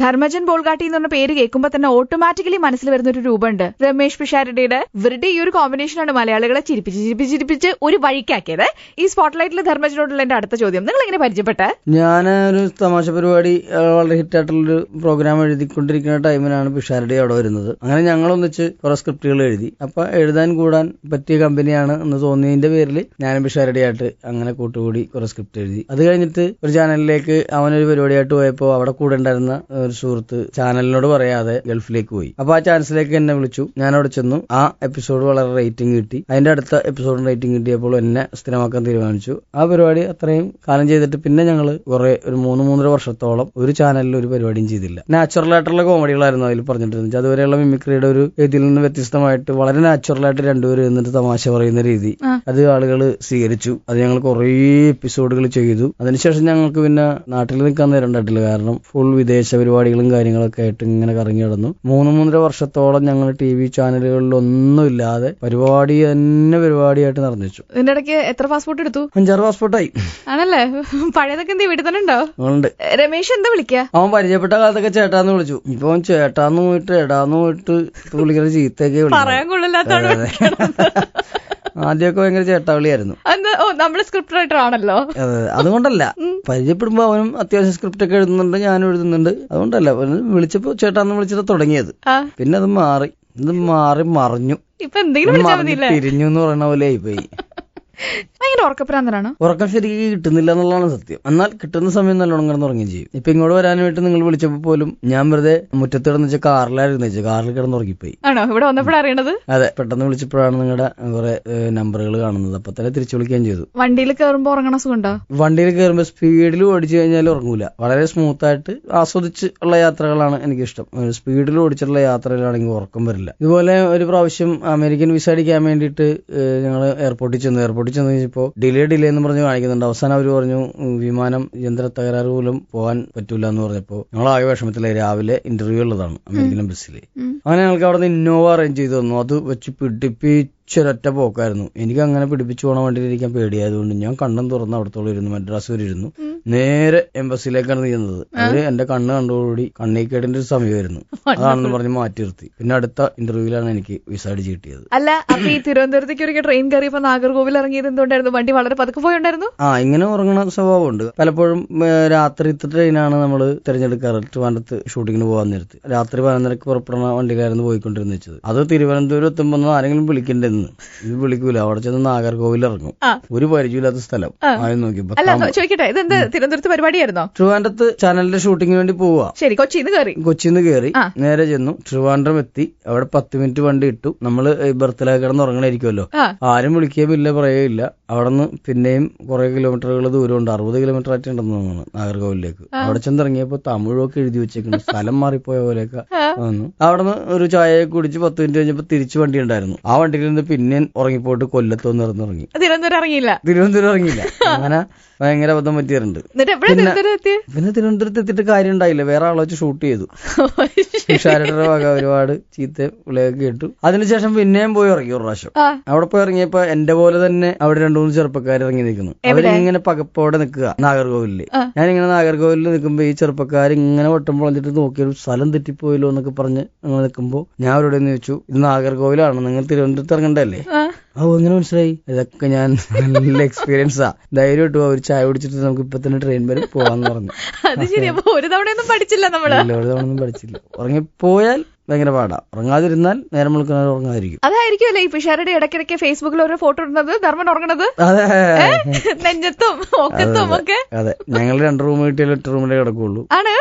ധർമ്മജൻ ബോൾഗാട്ടി എന്ന് പറഞ്ഞ പേര് കേൾക്കുമ്പോ തന്നെ ഓട്ടോമാറ്റിക്കലി മനസ്സിൽ വരുന്ന ഒരു രൂപമുണ്ട്. രമേഷ് പിഷാരടിയുടെ. ഇവരുടെ ഈ ഒരു കോമ്പിനേഷനാണ് മലയാളികളെ ചിരിപ്പിച്ച് ഒരു വഴിക്കാക്കിയത്. ഈ സ്പോട്ട്ലൈറ്റിൽ ധർമ്മജനോടുള്ള എന്റെ അടുത്ത ചോദ്യം, നിങ്ങൾ എങ്ങനെ പരിചയപ്പെട്ടെ? ഞാനൊരു തമാശ പരിപാടി വളരെ ഹിറ്റായിട്ടുള്ളൊരു പ്രോഗ്രാം എഴുതിക്കൊണ്ടിരിക്കുന്ന ടൈമിനാണ് പിഷാരടി അവിടെ വരുന്നത്. അങ്ങനെ ഞങ്ങളൊന്നിച്ച് കുറെ സ്ക്രിപ്റ്റുകൾ എഴുതി. അപ്പൊ എഴുതാൻ കൂടാൻ പറ്റിയ കമ്പനിയാണ് എന്ന് തോന്നിയതിന്റെ പേരിൽ ഞാനും പിഷാരടിയായിട്ട് അങ്ങനെ കൂട്ടുകൂടി കുറെ സ്ക്രിപ്റ്റ് എഴുതി. അത് കഴിഞ്ഞിട്ട് ഒരു ചാനലിലേക്ക് അവനൊരു പരിപാടിയായിട്ട് പോയപ്പോ അവിടെ കൂടെ ഉണ്ടായിരുന്ന ഒരു സുഹൃത്ത് ചാനലിനോട് പറയാതെ ഗൾഫിലേക്ക് പോയി. അപ്പൊ ആ ചാൻസിലേക്ക് എന്നെ വിളിച്ചു. ഞാൻ അവിടെ ചെന്നു. ആ എപ്പിസോഡ് വളരെ റേറ്റിംഗ് കിട്ടി. അതിന്റെ അടുത്ത എപ്പിസോഡിന് റേറ്റിംഗ് കിട്ടിയപ്പോൾ എന്നെ സ്ഥിരമാക്കാൻ തീരുമാനിച്ചു. ആ പരിപാടി അത്രയും കാലം ചെയ്തിട്ട് പിന്നെ ഞങ്ങൾ കുറെ ഒരു 3-3.5 വർഷത്തോളം ഒരു ചാനലിൽ ഒരു പരിപാടിയും ചെയ്തില്ല. നാച്ചുറൽ ആയിട്ടുള്ള കോമഡികളായിരുന്നു അതിൽ പറഞ്ഞിട്ടുണ്ടെങ്കിൽ. അതുവരെയുള്ള മിമിക്രിയുടെ ഒരു രീതിയിൽ നിന്ന് വ്യത്യസ്തമായിട്ട് വളരെ നാച്ചുറലായിട്ട് രണ്ടുപേരും എന്നിട്ട് തമാശ പറയുന്ന രീതി അത് ആളുകൾ സ്വീകരിച്ചു. അത് ഞങ്ങൾ കുറെ എപ്പിസോഡുകൾ ചെയ്തു. അതിനുശേഷം ഞങ്ങൾക്ക് പിന്നെ നാട്ടിൽ നിൽക്കാൻ നേരം ഉണ്ടായിട്ടില്ല. കാരണം ഫുൾ വിദേശ പരിപാടികളും കാര്യങ്ങളൊക്കെ ആയിട്ട് ഇങ്ങനെ കറങ്ങി കിടന്നു. 3-3.5 വർഷത്തോളം ഞങ്ങൾ TV ചാനലുകളിലൊന്നുമില്ലാതെ പരിപാടി തന്നെ പരിപാടിയായിട്ട് നടന്നു. ഇതിന്റെ ഇടയ്ക്ക് എത്ര പാസ്പോർട്ട് എടുത്തു? 5-6 പാസ്പോർട്ടായി. ആണല്ലേ? പഴയതൊക്കെ എന്ത് വീട്ടിൽ തന്നെ ഉണ്ടോ? ഉണ്ട്. രമേശ് എന്താ വിളിക്കുക? അവൻ പരിചയപ്പെട്ട കാലത്തൊക്കെ ചേട്ടാന്ന് വിളിച്ചു. ഇപ്പൊ അവൻ ചേട്ടാന്ന് പോയിട്ട് എടാന്ന് പോയിട്ട് വിളിക്കുന്ന ചീത്തയൊക്കെ പറയാൻ കൊള്ളില്ലാത്ത. ആദ്യമൊക്കെ ഭയങ്കര ചേട്ടാവിളിയായിരുന്നു. നമ്മുടെ സ്ക്രിപ്റ്റ് റൈറ്റർ ആണല്ലോ. അതുകൊണ്ടല്ല, പരിചയപ്പെടുമ്പോ അവനും അത്യാവശ്യം സ്ക്രിപ്റ്റ് ഒക്കെ എഴുതുന്നുണ്ട്, ഞാനും എഴുതുന്നുണ്ട്. അതുകൊണ്ടല്ല വിളിച്ചപ്പോ ചേട്ടാന്ന് വിളിച്ചിട്ട് തുടങ്ങിയത്. പിന്നെ അത് മാറി മറിഞ്ഞു. തിരിഞ്ഞു എന്ന് പറയുന്ന പോലെ ആയിപ്പോയി. ഭയങ്കര ഉറക്കപ്രാന്തനാണ്. ഉറക്കം ശരിക്കും കിട്ടുന്നില്ല എന്നുള്ളതാണ് സത്യം. എന്നാൽ കിട്ടുന്ന സമയം നല്ലോണം കിടന്ന് ഉറങ്ങുകയും ചെയ്യും. ഇപ്പൊ ഇങ്ങോട്ട് വരാനായിട്ട് നിങ്ങൾ വിളിച്ചപ്പോ പോലും ഞാൻ വെറുതെ മുറ്റത്ത് കിടന്ന് വെച്ചാൽ കാറിൽ കിടന്നുറങ്ങിപ്പോയി. ആണോ? ഇവിടെ വന്നപ്പോഴാണ് അറിയണത്. അതെ, പെട്ടെന്ന് വിളിച്ചപ്പോഴാണ് നിങ്ങളുടെ കുറെ നമ്പറുകൾ കാണുന്നത്. അപ്പൊ തന്നെ തിരിച്ചു വിളിക്കുകയും ചെയ്തു. വണ്ടിയിൽ കയറുമ്പോ ഉറങ്ങണ സുഖമുണ്ടോ? വണ്ടിയിൽ കയറുമ്പോ സ്പീഡിൽ ഓടിച്ചു കഴിഞ്ഞാൽ ഉറങ്ങൂല. വളരെ സ്മൂത്ത് ആയിട്ട് ആസ്വദിച്ച് ഉള്ള യാത്രകളാണ് എനിക്കിഷ്ടം. സ്പീഡിൽ ഓടിച്ചിട്ടുള്ള യാത്രയിലാണെങ്കിൽ ഉറക്കം വരില്ല. ഇതുപോലെ ഒരു പ്രാവശ്യം അമേരിക്കൻ വിസ അടിക്കാൻ വേണ്ടിയിട്ട് ഞങ്ങൾ എയർപോർട്ടിൽ ചെന്ന് കഴിഞ്ഞപ്പോ ഡിലേ എന്ന് പറഞ്ഞ് കാണിക്കുന്നുണ്ട്. അവസാനം അവർ പറഞ്ഞു വിമാനം യന്ത്ര തകരാറ് പോലും പോകാൻ പറ്റൂല എന്ന് പറഞ്ഞപ്പോ ഞങ്ങൾ ആകെ വിഷമത്തിലായി. രാവിലെ ഇന്റർവ്യൂ ഉള്ളതാണ് അമേരിക്കൻ എംബസിയിൽ. അങ്ങനെ ഞങ്ങൾക്ക് അവിടെ നിന്ന് ഇന്നോവ അറേഞ്ച് ചെയ്തു തന്നു. അത് വെച്ച് പിടിപ്പിച്ചൊരൊറ്റ പോക്കായിരുന്നു. എനിക്ക് അങ്ങനെ പിടിപ്പിച്ചു പോകണ വണ്ടിയിലിരിക്കാൻ പേടിയായതുകൊണ്ട് ഞാൻ കണ്ണും തുറന്ന് അവിടത്തോളം ഇരുന്നു. മദ്രാസ് വരെ ഇരുന്നു. നേരെ എംബസിയിലേക്കാണ് നീങ്ങുന്നത്. അവര് എന്റെ കണ്ണ് കണ്ടോടുകൂടി കണ്ണീക്കേടിന്റെ ഒരു സമയമായിരുന്നു. അതാണെന്ന് പറഞ്ഞ് മാറ്റി നിർത്തി. പിന്നെ അടുത്ത ഇന്റർവ്യൂവിലാണ് എനിക്ക് വിസ അടിച്ച് കിട്ടിയത്. അല്ല, അപ്പൊ ഈ തിരുവനന്തപുരത്തേക്ക് ഒരു ട്രെയിൻ കയറിയപ്പോ നാഗർകോവിൽ ഇറങ്ങിയത് എന്തുകൊണ്ടായിരുന്നു? വണ്ടി വളരെ പതുക്കെ പോയുണ്ടായിരുന്നു. ഇങ്ങനെ ഉറങ്ങണ സ്വഭാവമുണ്ട്. പലപ്പോഴും രാത്രിത്തെ ട്രെയിനാണ് നമ്മൾ തിരഞ്ഞെടുക്കാറ്. ട്രിവാൻഡ്രത്ത് ഷൂട്ടിങ്ങിന് പോകാൻ നേരത്ത് രാത്രി 11:30 പുറപ്പെടുന്ന വണ്ടിയിലായിരുന്നു പോയിക്കൊണ്ടിരുന്ന വെച്ചത്. അത് തിരുവനന്തപുരം എത്തുമ്പോ ആരെങ്കിലും വിളിക്കണ്ടെന്ന്. ഇത് വിളിക്കൂല. അവിടെ ചെന്ന് നാഗർകോവിൽ ഇറങ്ങും. ഒരു പരിചയമില്ലാത്ത സ്ഥലം. ആദ്യം നോക്കിയപ്പോ ചോദിക്കട്ടെ, ഇതെന്ത് തിരുവനന്തപുരത്ത് പരിപാടിയായിരുന്നോ? ട്രിവാൻഡ്രത്ത് ചാനലിന്റെ ഷൂട്ടിങ്ങിന് വേണ്ടി പോവാ. ശരി, കൊച്ചിന്ന് കയറി നേരെ ചെന്നു. ട്രിവാൻഡ്രം എത്തി. അവിടെ 10 മിനിറ്റ് വണ്ടി ഇട്ടു. നമ്മള് ബർത്തിലേക്ക് കിടന്ന് ഉറങ്ങണായിരിക്കുമല്ലോ. ആരും വിളിക്കുകയില്ല, പറയുകയില്ല. അവിടെ നിന്ന് പിന്നെയും കുറെ കിലോമീറ്ററുകൾ ദൂരമുണ്ട്. 60 കിലോമീറ്റർ ആയിട്ടുണ്ടെന്ന് തോന്നുന്നു നാഗർകോവിലേക്ക്. അവിടെ ചെന്നിറങ്ങിയപ്പോ തമിഴൊക്കെ എഴുതി വെച്ചേക്കുന്നു. സ്ഥലം മാറിപ്പോയ പോലെയൊക്കെ വന്നു. അവിടെ നിന്ന് ഒരു ചായ കുടിച്ച് 10 മിനിറ്റ് കഴിഞ്ഞപ്പോ തിരിച്ചു വണ്ടി ഉണ്ടായിരുന്നു. ആ വണ്ടിയിൽ നിന്ന് പിന്നെ ഉറങ്ങിപ്പോയിട്ട് കൊല്ലത്തൊന്ന് ഇറങ്ങി. തിരുവനന്തപുരം ഇറങ്ങിയില്ല. അങ്ങനെ ഭയങ്കര അബദ്ധം പറ്റിയിട്ടുണ്ട്. പിന്നെ തിരുവനന്തപുരത്ത് എത്തിയിട്ട് കാര്യം ഉണ്ടായില്ല. വേറെ ആളെ വെച്ച് ഷൂട്ട് ചെയ്തു. തുഷാരയുടെ വക ഒരുപാട് ചീത്ത വിളയൊക്കെ കേട്ടു. അതിനുശേഷം പിന്നെയും പോയി ഇറങ്ങി ഒരു പ്രാവശ്യം. അവിടെ പോയി ഇറങ്ങിയപ്പോ എന്റെ പോലെ തന്നെ അവിടെ 2-3 ചെറുപ്പക്കാർ ഇറങ്ങി നിൽക്കുന്നു. അവരിങ്ങനെ പകപ്പോടെ നിൽക്കുക നാഗർകോവിലില്. ഞാനിങ്ങനെ നാഗർകോവിലിൽ നിൽക്കുമ്പോ ഈ ചെറുപ്പക്കാർ ഇങ്ങനെ വട്ടം പൊളഞ്ഞിട്ട് നോക്കിയൊരു സ്ഥലം തെറ്റിപ്പോയല്ലോ എന്നൊക്കെ പറഞ്ഞ് അങ്ങനെ നിൽക്കുമ്പോ ഞാൻ അവരോട് ചോദിച്ചു, ഇത് നാഗർകോവിലാണ്, നിങ്ങൾ തിരുവനന്തപുരത്ത് ഇറങ്ങണ്ടല്ലേ? അങ്ങനെ മനസ്സിലായി. ഇതൊക്കെ ഞാൻ നല്ല എക്സ്പീരിയൻസാ. ധൈര്യമായിട്ട് ഒരു ചായ കുടിച്ചിട്ട് നമുക്ക് ഇപ്പൊ തന്നെ ട്രെയിൻ വരെ പോവാന്ന് പറഞ്ഞു. ഒരു തവണ ഒന്നും പഠിച്ചില്ല. ഉറങ്ങിപ്പോയാൽ ഭയങ്കര പാടാ. ഉറങ്ങാതിരുന്നാൽ നേരം വിളിക്കുന്നത് ഉറങ്ങാതിരിക്കും. അതായിരിക്കും അല്ലേ ഈ പിഷാരുടെ ഇടയ്ക്കിടയ്ക്ക് ഫേസ്ബുക്കിൽ ഓരോ ഫോട്ടോ ഇടുന്നത്, ധർമ്മൻ ഉറങ്ങണത് അതെ നെഞ്ചത്തും ഒക്കത്തും ഒക്കെ. അതെ, ഞങ്ങൾ 2 റൂം കിട്ടിയാൽ 8 റൂമിലേ കിടക്കുള്ളൂ. ആണ്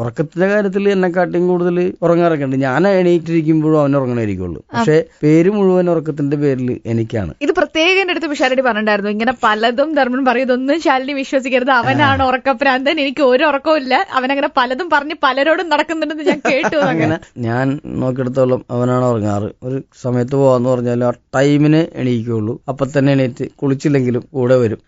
ഉറക്കത്തിന്റെ കാര്യത്തിൽ എന്നെക്കാട്ടിയും കൂടുതൽ ഉറങ്ങാറൊക്കെ ഉണ്ട്. ഞാൻ എണീറ്റിരിക്കുമ്പോഴും അവൻ ഉറങ്ങണായിരിക്കുള്ളൂ. പക്ഷെ പേര് മുഴുവൻ ഉറക്കത്തിന്റെ പേരിൽ എനിക്കാണ്. ഇത് പ്രത്യേകം എന്റെ അടുത്ത് പിഷാരടി പറഞ്ഞിട്ടുണ്ടായിരുന്നു, ഇങ്ങനെ പലതും ധർമ്മൻ പറയുന്നൊന്നും ശാലിനി വിശ്വസിക്കരുത്, അവനാണ് ഉറക്കഭ്രാന്തൻ, എനിക്ക് ഒരു ഉറക്കവും ഇല്ല, അവനങ്ങനെ പലതും പറഞ്ഞ് പലരോടും നടക്കുന്നുണ്ടെന്ന് ഞാൻ കേട്ടു. അങ്ങനെ ഞാൻ നോക്കിയെടുത്തോളം അവനാണ് ഉറങ്ങാറ്. ഒരു സമയത്ത് പോവാന്ന് പറഞ്ഞാൽ ആ ടൈമിന് എണീക്കുള്ളൂ. അപ്പൊ തന്നെ എണീറ്റ് കുളിച്ചില്ലെങ്കിലും കൂടെ വരും.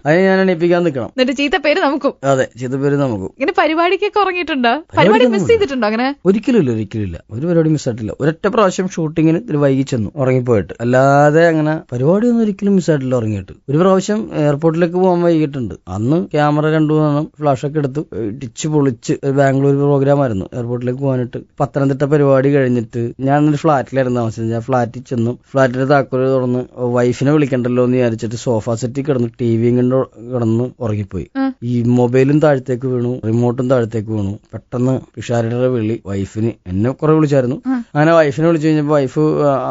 അതിന് ഞാൻ എണീപ്പിക്കാൻ നിൽക്കണം. എന്നിട്ട് ചീത്ത പേര് നമുക്കും. അതെ, ചീത്ത പേര് നമുക്കും. ഇങ്ങനെ പരിപാടിക്കൊക്കെ ഉറങ്ങിയിട്ടുണ്ടോ? പരിപാടി മിസ് ചെയ്തിട്ടുണ്ടോ? അങ്ങനെ ഒരിക്കലും ഇല്ല. ഒരു പരിപാടി മിസ്സായിട്ടില്ല. ഒരൊറ്റ പ്രാവശ്യം ഷൂട്ടിങ്ങിന് ഇതിൽ വൈകി ചെന്നു ഉറങ്ങിപ്പോയിട്ട്. അല്ലാതെ അങ്ങനെ പരിപാടിയൊന്നും ഒരിക്കലും മിസ്സായിട്ടില്ല ഉറങ്ങിയിട്ട്. ഒരു പ്രാവശ്യം എയർപോർട്ടിലേക്ക് പോകാൻ വൈകിട്ടുണ്ട്. അന്ന് ക്യാമറ 2 ഫ്ലാഷൊക്കെ എടുത്ത് ഇടിച്ച് പൊളിച്ച് ബാംഗ്ലൂർ പ്രോഗ്രാം ആയിരുന്നു. എയർപോർട്ടിലേക്ക് പോകാനായിട്ട് പത്തനംതിട്ട പരിപാടി കഴിഞ്ഞിട്ട് ഞാൻ ഒരു ഫ്ളാറ്റിലായിരുന്നു താമസിച്ചത്. ഞാൻ ഫ്ളാറ്റിൽ ചെന്നു. ഫ്ളാറ്റിന്റെ താക്കോല് തുറന്ന് വൈഫിനെ വിളിക്കണ്ടല്ലോ എന്ന് വിചാരിച്ചിട്ട് സോഫ സെറ്റിൽ കിടന്ന് ടിവിയും കണ്ട് കിടന്ന് ഉറങ്ങിപ്പോയി. ഈ മൊബൈലും താഴത്തേക്ക് വീണു, റിമോട്ടും താഴത്തേക്ക് വീണു. പെട്ടെന്ന് പിഷാരയുടെ വിളി വൈഫിന്, എന്നെ കുറെ വിളിച്ചായിരുന്നു. അങ്ങനെ വൈഫിനെ വിളിച്ചു കഴിഞ്ഞപ്പോ വൈഫ്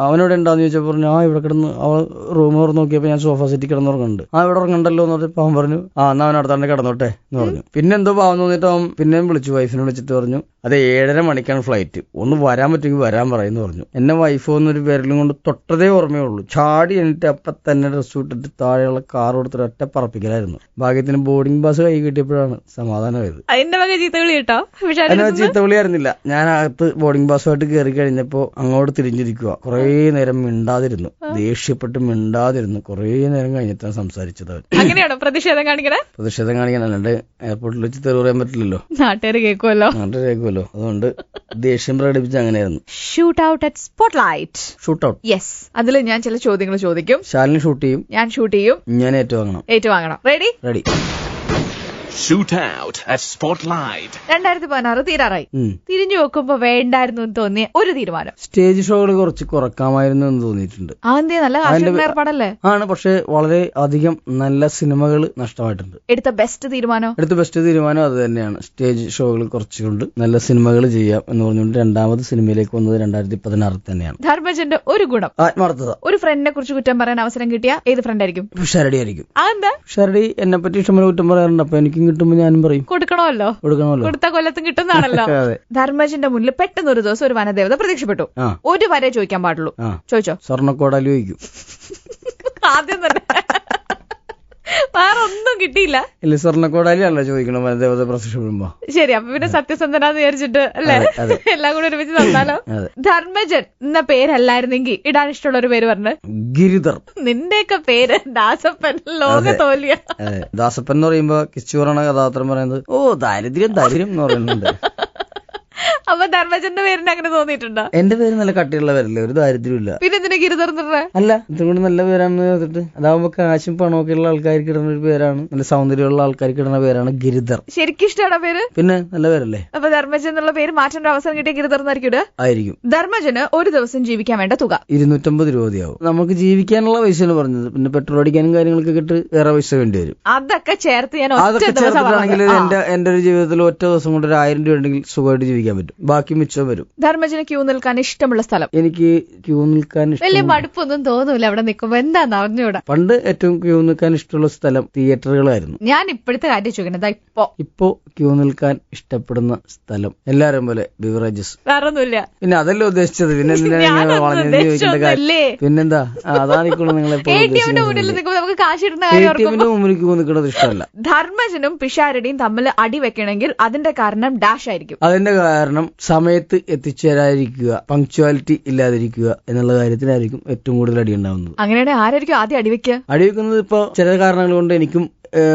അവനോട് ഉണ്ടാന്ന് ചോദിച്ചപ്പോ പറഞ്ഞു, ഇവിടെ കിടന്ന് അവൾ റൂം തുറന്ന് നോക്കിയപ്പോ ഞാൻ സോഫ സെറ്റിൽ കിടന്നുറങ്ങുന്നുണ്ട്. ഇവിടെ ഉറങ്ങണ്ടല്ലോ എന്ന് പറഞ്ഞപ്പോ അവൻ പറഞ്ഞു, എന്നാ അവൻ അടുത്താണ്ട് കിടന്നോട്ടെ എന്ന് പറഞ്ഞു. പിന്നെ എന്തോ പാവം തോന്നിട്ട് അവൻ പിന്നെയും വിളിച്ചു, വൈഫിനെ വിളിച്ചിട്ട് പറഞ്ഞു, അത് 7:30 മണിക്കാണ് ഫ്ലൈറ്റ്, ഒന്ന് വരാൻ പറ്റുമെങ്കിൽ വരാൻ പറയുന്നു പറഞ്ഞു. എന്നെ വൈഫ് ഒന്നൊരു വിരലും കൊണ്ട് തൊട്ടതേ ഓർമ്മയുള്ളൂ. ചാടി എന്നിട്ട് അപ്പൊ തന്നെ ഡ്രസ് ഇട്ടിട്ട് താഴെയുള്ള കാർ കൊടുത്തിട്ട് ഒറ്റ പറപ്പിക്കലായിരുന്നു. ഭാഗ്യത്തിന് ബോർഡിംഗ് പാസ് കൈ കിട്ടിയപ്പോഴാണ് സമാധാനമായത്. ചീത്തവിളി ആയിരുന്നില്ല. ഞാൻ അകത്ത് ബോർഡിംഗ് പാസുമായിട്ട് കയറി കഴിഞ്ഞപ്പോ അങ്ങോട്ട് തിരിഞ്ഞിരിക്കുക. കുറേ നേരം മിണ്ടാതിരുന്നു, ദേഷ്യപ്പെട്ട് മിണ്ടാതിരുന്നു. കുറേ നേരം കഴിഞ്ഞിട്ടാണ് സംസാരിച്ചത്. അങ്ങനെയാണോ പ്രതിഷേധം കാണിക്കണം? പ്രതിഷേധം കാണിക്കാൻ, അല്ലാണ്ട് എയർപോർട്ടിൽ വെച്ച് തെറി പറയാൻ പറ്റില്ലല്ലോ, നാട്ടുകാർ കേൾക്കുമല്ലോ. അതുകൊണ്ട് ദേഷ്യം പ്രകടിപ്പിച്ച് അങ്ങനെയായിരുന്നു. Shoot out at spotlight. Shoot out, yes. അതിൽ ഞാൻ ചില ചോദ്യങ്ങൾ ചോദിക്കും. ശാലിനി ഷൂട്ട് ചെയ്യും, ഞാൻ ഷൂട്ട് ചെയ്യും, ഞാൻ ഏറ്റുവാങ്ങണം. Ready? Shoot out at Spotlight. 2016 തീരാറായി. തിരിഞ്ഞു നോക്കുമ്പോ വേണ്ടായിരുന്നു എന്ന് തോന്നിയ ഒരു തീരുമാനം? സ്റ്റേജ് ഷോകൾ കുറച്ച് കുറക്കാമായിരുന്നു എന്ന് തോന്നിയിട്ടുണ്ട്. അതെന്താ? നല്ല ഏർപ്പാടല്ലേ? ആണ്, പക്ഷെ വളരെ അധികം നല്ല സിനിമകൾ നഷ്ടമായിട്ടുണ്ട്. എടുത്ത ബെസ്റ്റ് തീരുമാനം അത് തന്നെയാണ്. സ്റ്റേജ് ഷോകൾ കുറച്ചുകൊണ്ട് നല്ല സിനിമകൾ ചെയ്യാം എന്ന് പറഞ്ഞുകൊണ്ട് 2ാമത് സിനിമയിലേക്ക് വന്നത് 2016 തന്നെയാണ്. ധർമ്മജന്റെ ഒരു ഗുണം ആത്മാർത്ഥത. ഒരു ഫ്രണ്ടിനെ കുറിച്ച് കുറ്റം പറയാൻ അവസരം കിട്ടിയ ഏത് ഫ്രണ്ട് ആയിരിക്കും? പിഷാരടി ആയിരിക്കും. അതെന്താ? പിഷാരടി എന്നെ പറ്റി ഇഷ്ടംപോലെ കുറ്റം പറയാറുണ്ട്. അപ്പൊ എനിക്ക് കിട്ടുമ്പോ ഞാനും പറയും. കൊടുക്കണമല്ലോ, കൊടുത്ത കൊല്ലത്തും കിട്ടുന്നതാണല്ലോ. ധർമ്മജന്റെ മുന്നിൽ പെട്ടെന്ന് ഒരു ദിവസം ഒരു വനദേവത പ്രത്യക്ഷപ്പെട്ടു. ഒരു വരെ ചോദിക്കാൻ പാടുള്ളൂ. ചോദിച്ചോ? സ്വർണ്ണക്കോടാലി ചോദിക്കും. ആദ്യം തന്നെ വേറെ ഒന്നും കിട്ടിയില്ല. ഇല്ല, സ്വർണ്ണക്കോടാലി അല്ല ചോദിക്കണം വനദേവത പ്രത്യക്ഷപ്പെടുമ്പോ. ശരി, അപ്പൊ പിന്നെ സത്യസന്ധനാന്ന് വിചാരിച്ചിട്ട് അല്ലേ എല്ലാം കൂടെ ഒരുമിച്ച് തന്നാലോ? ധർമ്മജൻ എന്ന പേരല്ലായിരുന്നെങ്കിൽ ഇടാൻ ഇഷ്ടമുള്ള ഒരു പേര് പറഞ്ഞു. ഗിരിധർ. നിന്റെയൊക്കെ പേര് ദാസപ്പൻ. ലോക തോൽവിയ. ദാസപ്പൻ എന്ന് പറയുമ്പോ കിച്ചൂറാണ് കഥാപാത്രം പറയുന്നത്. ദാരിദ്ര്യം എന്ന് പറയുന്നുണ്ട്. അപ്പൊ ധർമ്മജന്റെ പേരിന് അങ്ങനെ തോന്നിയിട്ടുണ്ടോ? എന്റെ പേര് നല്ല കട്ടിയുള്ള പേരല്ലേ, ഒരു ദാരിദ്ര്യമില്ല. പിന്നെ എന്തിനാ ഗിരിധർ? അല്ല, ഇതും കൂടി നല്ല പേരാണെന്ന് പറഞ്ഞിട്ട്. അതാവുമ്പോ കാശും പണമൊക്കെ ഉള്ള ആൾക്കാർക്ക് ഇടുന്ന ഒരു പേരാണ്, നല്ല സൗന്ദര്യമുള്ള ആൾക്കാർക്ക് ഇടുന്ന പേരാണ് ഗിരിധർ. ശരിക്കും ഇഷ്ടമാണ് പേര്? പിന്നെ നല്ല പേരല്ലേ. അപ്പൊ ധർമ്മജൻ എന്നുള്ള പേര് മാറ്റേണ്ട അവസരം കിട്ടിയ ഗിരിധർ എന്നായിരിക്കും ഇടുക? ആയിരിക്കും. ധർമ്മജന് ഒരു ദിവസം ജീവിക്കാൻ വേണ്ട തുക 250 രൂപയാവും. നമുക്ക് ജീവിക്കാനുള്ള പൈസയാണ് പറഞ്ഞത്. പിന്നെ പെട്രോൾ അടിക്കാനും കാര്യങ്ങളൊക്കെ കിട്ട് വേറെ പൈസ വേണ്ടി വരും. അതൊക്കെ ചേർത്ത് ഞാൻ എന്റെ ഒരു ജീവിതത്തിൽ ഒറ്റ ദിവസം കൊണ്ട് 1000 രൂപ ഉണ്ടെങ്കിൽ സുഖമായിട്ട് ജീവിക്കാൻ പറ്റും. ബാക്കി മിച്ചം വരും. ധർമ്മജന് ക്യൂ നിൽക്കാൻ ഇഷ്ടമുള്ള സ്ഥലം? എനിക്ക് ക്യൂ നിൽക്കാൻ വലിയ മടുപ്പൊന്നും തോന്നൂല അവിടെ നിൽക്കുമ്പോ. എന്താന്ന് അറിഞ്ഞൂടാ. പണ്ട് ഏറ്റവും ക്യൂ നിൽക്കാൻ ഇഷ്ടമുള്ള സ്ഥലം തിയേറ്ററുകളായിരുന്നു. ഞാൻ ഇപ്പോഴത്തെ കാര്യം ചോദിക്കുന്നത്. ഇപ്പോ ക്യൂ നിൽക്കാൻ ഇഷ്ടപ്പെടുന്ന സ്ഥലം എല്ലാരും പോലെ ബിവറേജസ്. വേറൊന്നുമില്ല. പിന്നെ അതല്ലേ ഉദ്ദേശിച്ചത്. പിന്നെ പിന്നെന്താ? അതാണിക്കുള്ളൂ നിങ്ങളെ മുമ്പിൽ ക്യൂ നിൽക്കുന്നത് ഇഷ്ടമല്ല. ധർമ്മജനും പിഷാരടിയും തമ്മിൽ അടി വെക്കണമെങ്കിൽ അതിന്റെ കാരണം ഡാഷ് ആയിരിക്കും. അതിന്റെ കാരണം സമയത്ത് എത്തിച്ചേരാതിരിക്കുക, പങ്ക്ച്വാലിറ്റി ഇല്ലാതിരിക്കുക എന്നുള്ള കാര്യത്തിലായിരിക്കും ഏറ്റവും കൂടുതൽ അടി ഉണ്ടാവുന്നത്. അങ്ങനെയാണെങ്കിൽ ആരായിരിക്കും ആദ്യം അടിവെക്കുക? അടിവെക്കുന്നത് ഇപ്പൊ ചില കാരണങ്ങൾ കൊണ്ട് എനിക്കും